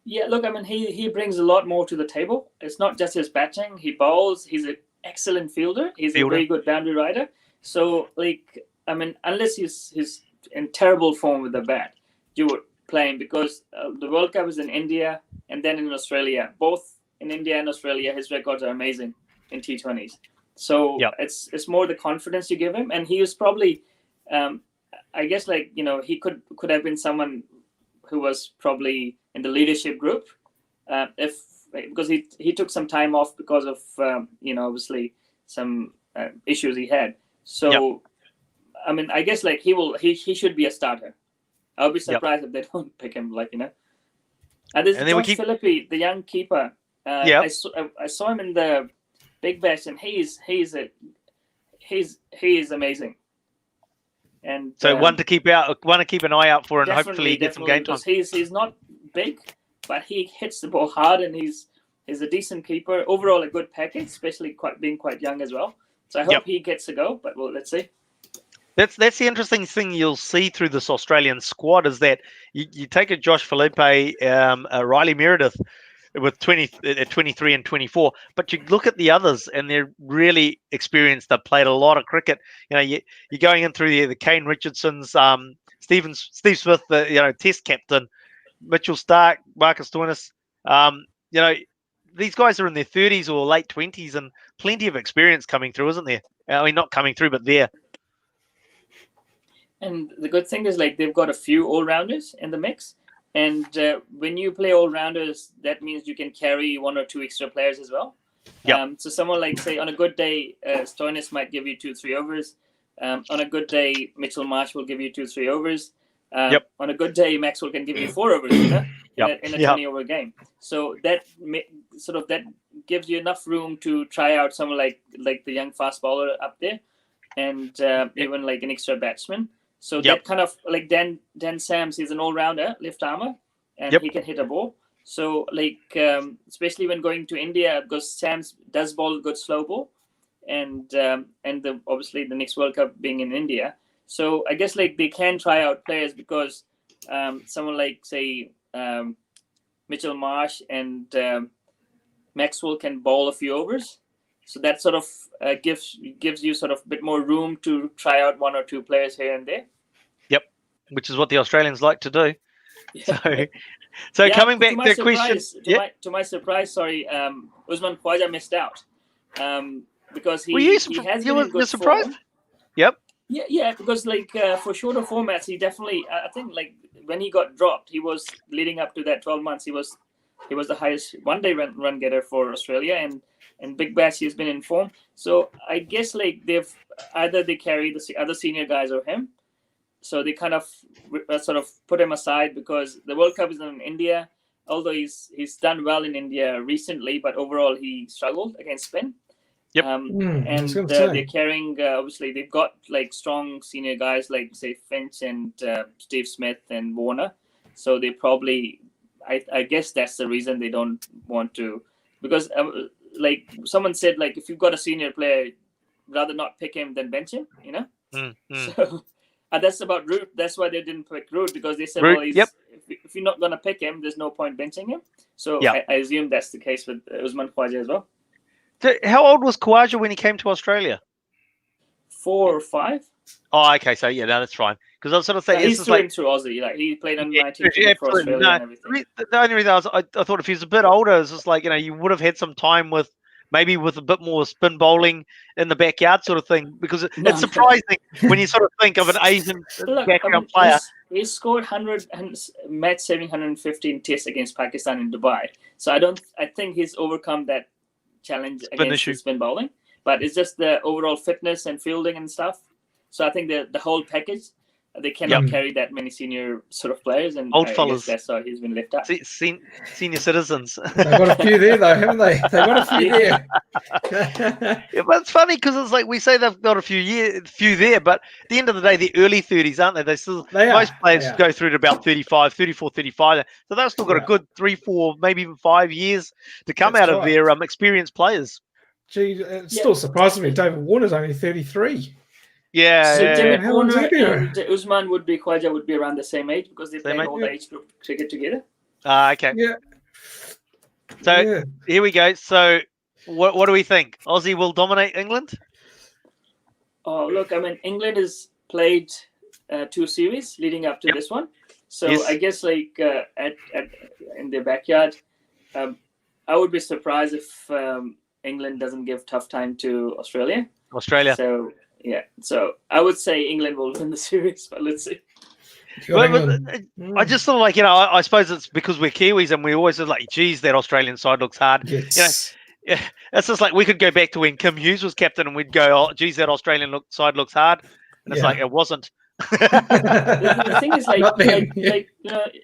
Yeah, look, I mean, he brings a lot more to the table. It's not just his batting. He bowls. He's an excellent fielder. He's a very good boundary rider. So, like, I mean, unless he's in terrible form with the bat, you would play him, because the World Cup is in India and then in Australia. Both in India and Australia, his records are amazing in T20s. So it's more the confidence you give him. And he was probably, I guess, like, he could have been someone who was probably in the leadership group, because he took some time off because of obviously some issues he had. So I mean, I guess like he should be a starter. I'll be surprised if they don't pick him, And there's Josh Phillips, the young keeper. I saw him in the Big Bash, and he is amazing. And so one to keep an eye out for, and hopefully get some game time. He's not big, but he hits the ball hard, and he's a decent keeper. Overall, a good package, especially being quite young as well. So I hope he gets a go, but let's see. That's the interesting thing you'll see through this Australian squad, is that you take a Josh Phillips, a Riley Meredith with 23 and 24, but you look at the others and they're really experienced. They've played a lot of cricket. You're going in through the Kane Richardsons, Steve Smith, the Test captain, Mitchell Starc, Marcus Stoinis. These guys are in their 30s or late 20s, and plenty of experience coming through, isn't there? I mean, not coming through, but there. And the good thing is, like, they've got a few all-rounders in the mix. And when you play all-rounders, that means you can carry one or two extra players as well. So someone like, say, on a good day, Stoinis might give you 2-3 overs. On a good day, Mitchell Marsh will give you 2-3 overs. On a good day, Maxwell can give you 4 overs in a 20-over game. So that that gives you enough room to try out someone like the young fast bowler up there, and even like an extra batsman. So that kind of like Dan Sams, he's an all-rounder, left armer, and he can hit a ball. So like especially when going to India, because Sams does bowl a good slow ball, and obviously the next World Cup being in India. So I guess like they can try out players, because someone like, say, Mitchell Marsh and Maxwell can bowl a few overs. So that sort of gives you sort of a bit more room to try out one or two players here and there. Yep, which is what the Australians like to do. So coming back to the question, to my surprise, sorry, Usman Khawaja missed out because he has been in good surprised? form. Yep. Yeah, because for shorter formats, he definitely, I think, when he got dropped, he was leading up to that 12 months. He was the highest one-day run getter for Australia, and Big Bash he's been in form. So I guess they carry the other senior guys or him. So they kind of sort of put him aside because the World Cup is in India. Although he's done well in India recently, but overall he struggled against spin. Yep. And they're carrying, obviously, they've got strong senior guys like, say, Finch and Steve Smith and Warner. So they probably, I guess that's the reason they don't want to, because someone said, if you've got a senior player, rather not pick him than bench him, So that's about Root. That's why they didn't pick Root, because they said, Root, if you're not going to pick him, there's no point benching him. So I assume that's the case with Usman Khawaja as well. So how old was Kawaja when he came to Australia? 4 or 5. Oh, okay. So that's fine. Because I was sort of saying, he's through Aussie. He played on 19 for Australia and everything. The only reason I thought if he was a bit older, it's just you would have had some time with a bit more spin bowling in the backyard sort of thing. Because it's surprising when you sort of think of an Asian backyard player. He scored 100 and match 715 tests against Pakistan in Dubai. So I think he's overcome that challenge against spin bowling, but it's just the overall fitness and fielding and stuff. So I think the whole package, they cannot carry that many senior sort of players, and old fellas. That's why he's been left out. Senior citizens. They've got a few there though, haven't they? They've got a few there. But it's funny because it's we say they've got a few there, but at the end of the day, they're early 30s, aren't they? Most players go through to about 35, 34, 35. So they've still got a good 3, 4, maybe even 5 years to come out of their experienced players. Gee, it still surprises me. David Warner's only 33. Yeah. So David Warner and Khawaja would be around the same age because they played all the age group cricket together. Okay. Yeah. So here we go. So what do we think? Aussie will dominate England? Oh, look, England has played 2 series leading up to this one. So I guess in their backyard, I would be surprised if England doesn't give tough time to Australia. So so I would say England will win the series, but let's see. I just thought I suppose it's because we're Kiwis and we always geez, that Australian side looks hard. Yes. It's just we could go back to when Kim Hughes was captain and we'd go, oh, geez, that Australian side looks hard. And it's it wasn't. The thing is,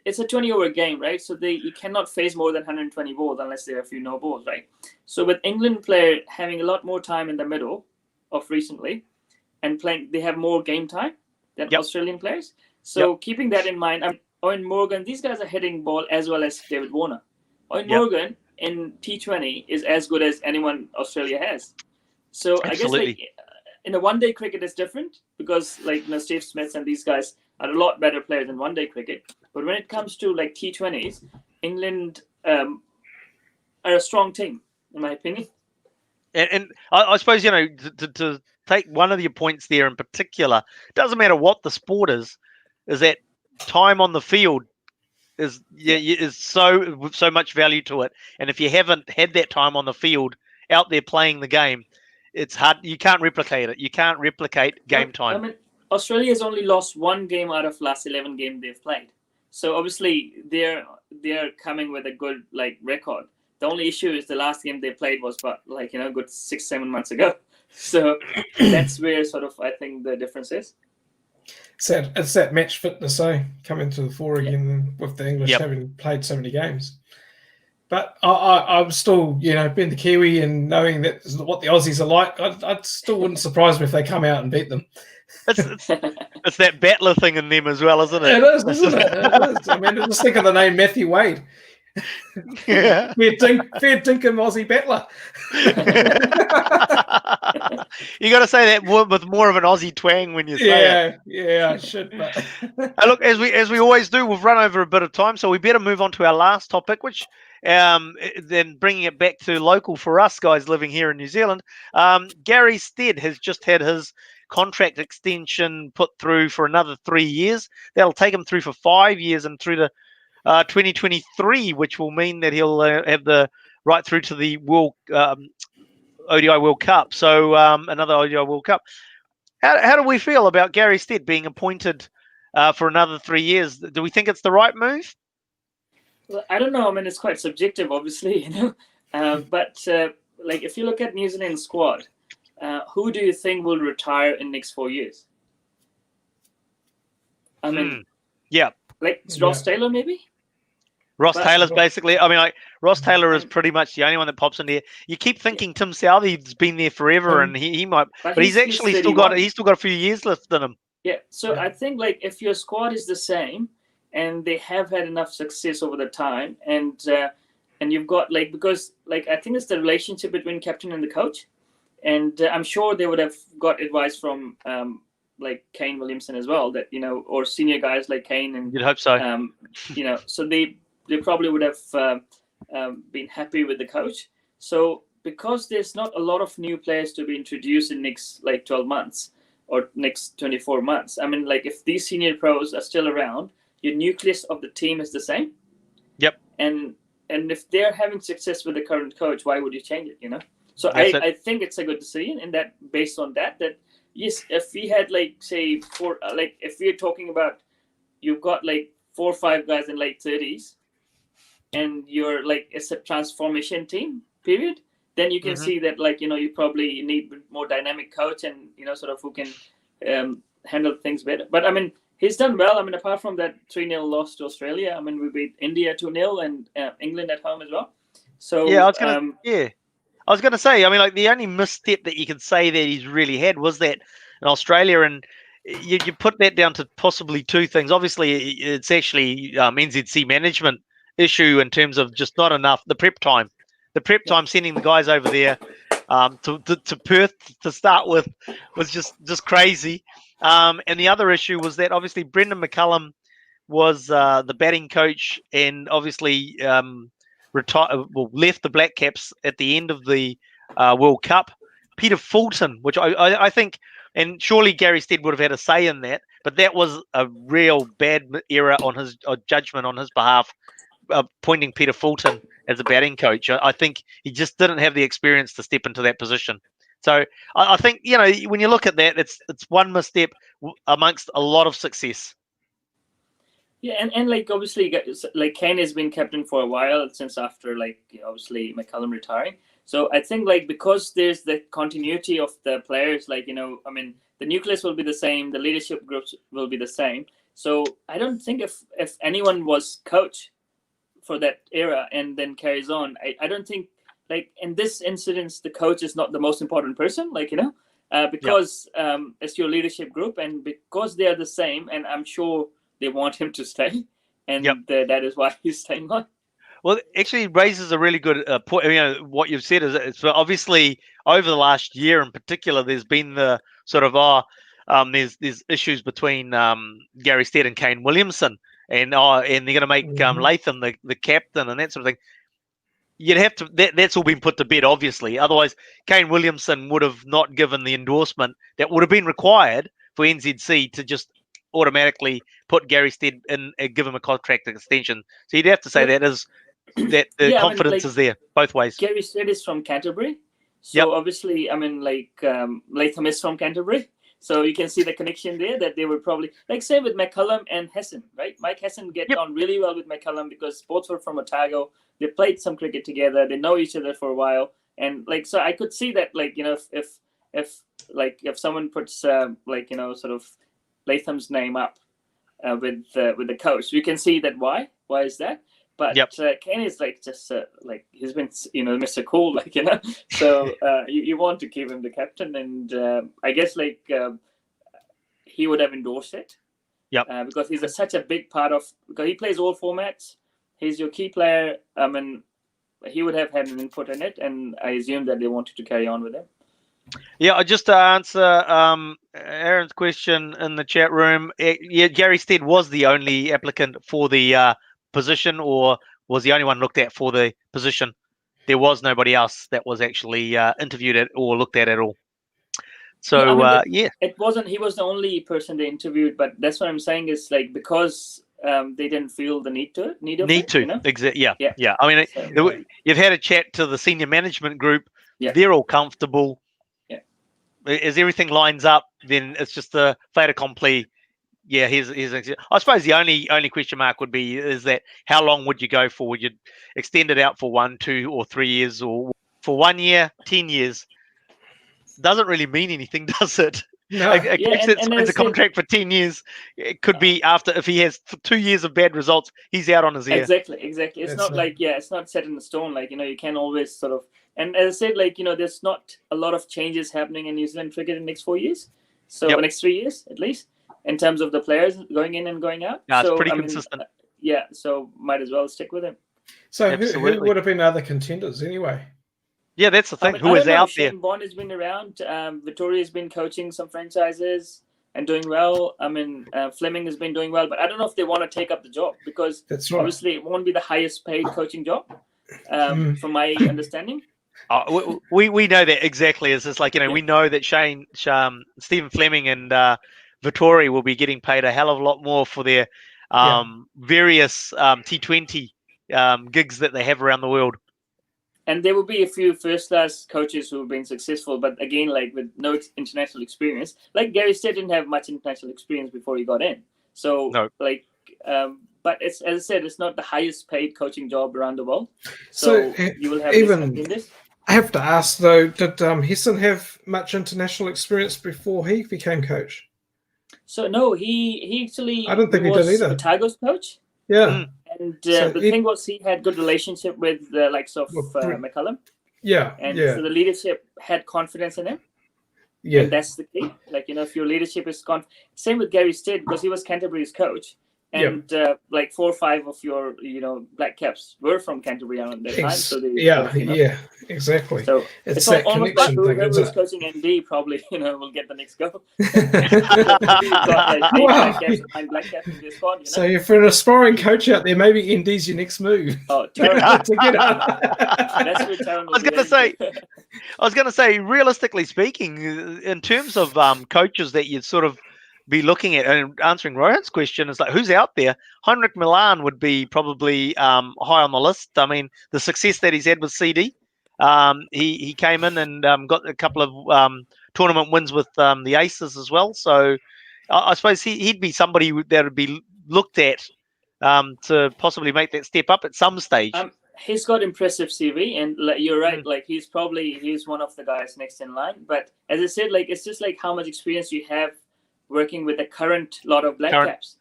it's a 20-over game, right? So you cannot face more than 120 balls unless there are a few no balls, right? So with England player having a lot more time in the middle of recently and playing, they have more game time than Australian players. So keeping that in mind, Owen Morgan, these guys are hitting ball as well as David Warner. Owen Morgan in T20 is as good as anyone Australia has. So absolutely. I guess in a one-day cricket it's different because Steve Smith and these guys are a lot better players in one-day cricket. But when it comes to T20s, England are a strong team, in my opinion. And I suppose, to take one of your points there in particular, it doesn't matter what the sport is that time on the field is so much value to it. And if you haven't had that time on the field out there playing the game, it's hard. You can't replicate it. You can't replicate game time. Australia has only lost 1 game out of last 11 games they've played. So obviously they're coming with a good record. The only issue is the last game they played was good 6-7 months ago. So that's where sort of I think the difference is. It's that match fitness, coming to the fore again with the English having played so many games. But I'm still, being the Kiwi and knowing that what the Aussies are like, I still wouldn't surprise me if they come out and beat them. It's that battler thing in them as well, isn't it? It is, isn't it? It is. Just think of the name Matthew Wade. Yeah. Fair dinkum Aussie battler. You got to say that with more of an Aussie twang when you say it. Yeah, I should. But look, as we always do, we've run over a bit of time, so we better move on to our last topic, which then bringing it back to local for us guys living here in New Zealand. Gary Stead has just had his contract extension put through for another 3 years. That'll take him through for 5 years and through to 2023, which will mean that he'll have the right through to the ODI World Cup. So another ODI World Cup. How do we feel about Gary Stead being appointed for another 3 years? Do we think it's the right move? Well, I don't know. I mean, it's quite subjective, obviously, but like if you look at New Zealand squad, who do you think will retire in next 4 years? I mean, like Ross Taylor, maybe. Taylor's basically. I mean, like Ross Taylor is pretty much the only one that pops in there. You keep thinking Tim Southey's been there forever, and he might, but he's actually still got a few years left in him. Yeah. So I think like if your squad is the same, and they have had enough success over the time, and you've got like, because like I think it's the relationship between captain and the coach, and I'm sure they would have got advice from like Kane Williamson as well, that or senior guys like Kane, and you'd hope so. So they probably would have been happy with the coach. So because there's not a lot of new players to be introduced in next like 12 months or next 24 months, I mean, like if these senior pros are still around, your nucleus of the team is the same. Yep. And if they're having success with the current coach, why would you change it? So I think it's a good decision, and that based on that yes, if we had like say if we're talking about you've got like 4 or 5 guys in late 30s, and you're like it's a transformation team period, then you can see that like you probably need more dynamic coach, and sort of who can handle things better. But I mean, he's done well. I mean, apart from that 3-0 loss to Australia, I mean, we beat India 2-0 and England at home as well. So I was gonna say, I mean, like the only misstep that you could say that he's really had was that in Australia, and you put that down to possibly 2 things. Obviously, it's actually NZC management issue in terms of just not enough the prep time. The prep time, sending the guys over there to Perth to start with, was just crazy. And the other issue was that obviously Brendan McCullum was the batting coach, and obviously left the Black Caps at the end of the World Cup. Peter Fulton, which I think, and surely Gary Stead would have had a say in that, but that was a real bad error on his judgment on his behalf, appointing Peter Fulton as a batting coach. I think he just didn't have the experience to step into that position. So I think, when you look at that, it's one misstep amongst a lot of success. Yeah, and like obviously, like Kane has been captain for a while, since after like obviously McCullum retiring. So I think like because there's the continuity of the players, like I mean, the nucleus will be the same, the leadership groups will be the same. So I don't think if anyone was coach for that era and then carries on, I don't think like in this instance the coach is not the most important person, like because it's your leadership group, and because they are the same, and I'm sure they want him to stay, and that is why he's staying on. Well, actually raises a really good point. What you've said is it's obviously over the last year in particular, there's been the sort of there's issues between Gary Stead and Kane Williamson, and they're going to make Latham the captain and that sort of thing. You'd have to that's all been put to bed, obviously. Otherwise, Kane Williamson would have not given the endorsement that would have been required for NZC to just automatically put Gary Stead in and give him a contract extension. So you'd have to say that the confidence is there both ways. Gary Stead is from Canterbury, so obviously, I mean, like Latham is from Canterbury, so you can see the connection there, that they would probably like same with McCullum and Hessen, right? Mike Hessen get on really well with McCullum because both were from Otago. They played some cricket together. They know each other for a while, and like so, I could see that like if someone puts sort of Latham's name up with the coach, you can see that why is that. But Kane is like just like he's been Mr. Cool, like so you want to keep him the captain, and I guess like he would have endorsed it, because he's such a big part of, because he plays all formats. He's your key player. I mean, he would have had an input in it, and I assume that they wanted to carry on with him. Yeah, just to answer Aaron's question in the chat room, Gary Stead was the only applicant for the position, or was the only one looked at for the position. There was nobody else that was actually interviewed at or looked at all. So it wasn't. He was the only person they interviewed, but that's what I'm saying is like because they didn't feel the need of it, to. you know? Exactly. Yeah. Yeah. Yeah. I mean, So, you've had a chat to the senior management group. Yeah. They're all comfortable. Yeah. As everything lines up, then it's just the fait accompli. Yeah, here's I suppose the only question mark would be is that how long would you go for? Would you extend it out for 1, 2, or 3 years, or for 1 year, 10 years? Doesn't really mean anything, does it? No. A coach that signs a said, contract for 10 years, it could be after, if he has 2 years of bad results, he's out on his ear. Exactly. It's not like, it's not set in stone. Like, you know, you can always sort of, and as I said, like, you know, there's not a lot of changes happening in New Zealand cricket in the next 4 years. So next 3 years, at least, in terms of the players going in and going out. No, so, it's pretty consistent. So might as well stick with him. So who would have been other contenders anyway? Yeah, that's the thing. I mean, who is out Shane there? Bond has been around. Victoria's been coaching some franchises and doing well. I mean, Fleming has been doing well, but I don't know if they want to take up the job, because obviously it won't be the highest paid coaching job, from my understanding. We know that exactly. It's just like, you know, we know that Stephen Fleming and Vittori will be getting paid a hell of a lot more for their various T20 gigs that they have around the world. And there will be a few first-class coaches who have been successful, but again, like with no international experience. Like Gary Stead didn't have much international experience before he got in. So, but it's, as I said, it's not the highest-paid coaching job around the world. So you will have this. I have to ask though, did Hessen have much international experience before he became coach? So no, he actually. I don't think he did either. Otago's coach. Yeah. And the thing was, he had good relationship with the likes of McCullum. Yeah. And so the leadership had confidence in him. Yeah. And that's the key. Like, you know, if your leadership is same with Gary Stead, because he was Canterbury's coach. And like 4 or 5 of your, you know, black caps were from Canterbury around that time. So they, exactly. So it's that almost like connection thing. Whoever's coaching ND probably, you know, will get the next go. Black caps in their squad, you know? So if you're an aspiring coach out there, maybe ND's your next move. Oh, Tarun. To get up. That's where Tarun I was going to say, realistically speaking, in terms of coaches that you'd sort of be looking at, and answering Rohan's question is like, who's out there? Heinrich Milan would be probably high on the list. I mean, the success that he's had with CD, he came in and got a couple of tournament wins with the Aces as well. So I suppose he'd be somebody that would be looked at to possibly make that step up at some stage. He's got impressive CV, and like, you're right. Like he's one of the guys next in line. But as I said, like it's just like how much experience you have working with the current lot of black caps,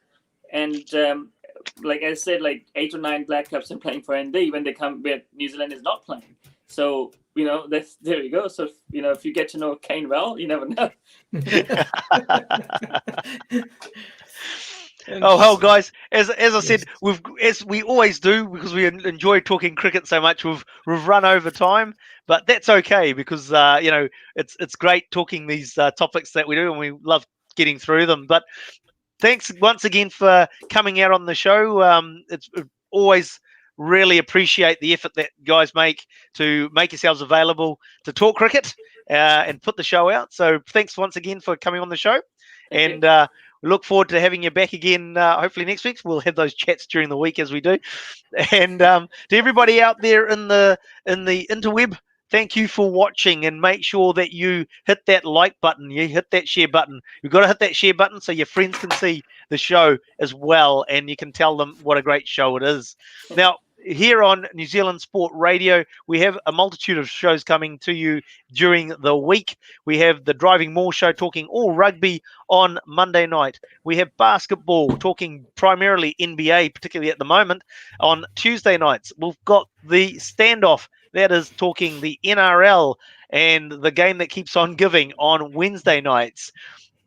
and like I said, like 8 or 9 black caps are playing for ND when they come where New Zealand is not playing. So you know, there you go. So you know, if you get to know Kane well, you never know. Oh hell, guys! As I said, as we always do, because we enjoy talking cricket so much, we've run over time, but that's okay, because you know, it's great talking these topics that we do, and we love getting through them. But thanks once again for coming out on the show. It's always really appreciate the effort that guys make to make yourselves available to talk cricket and put the show out. So thanks once again for coming on the show. Thank you. We look forward to having you back again, hopefully next week. We'll have those chats during the week as we do. And to everybody out there in the interweb, thank you for watching, and make sure that you hit that like button, you hit that share button. You've got to hit that share button so your friends can see the show as well, and you can tell them what a great show it is. Now, here on New Zealand Sport Radio, we have a multitude of shows coming to you during the week. We have the Driving More show talking all rugby on Monday night. We have basketball talking primarily NBA, particularly at the moment, on Tuesday nights. We've got the Standoff, that is talking the NRL and the game that keeps on giving, on Wednesday nights.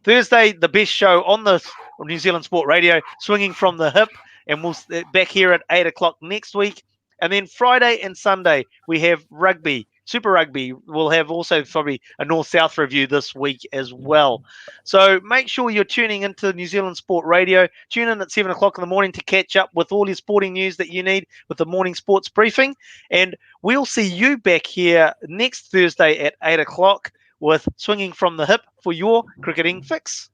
Thursday, the best show on the New Zealand Sport Radio, Swinging from the Hip, and we'll back here at 8 o'clock next week. And then Friday and Sunday, we have rugby, Super Rugby. We'll have also probably a North-South review this week as well. So make sure you're tuning into New Zealand Sport Radio. Tune in at 7 o'clock in the morning to catch up with all your sporting news that you need with the morning sports briefing. And we'll see you back here next Thursday at 8 o'clock with Swinging from the Hip for your cricketing fix.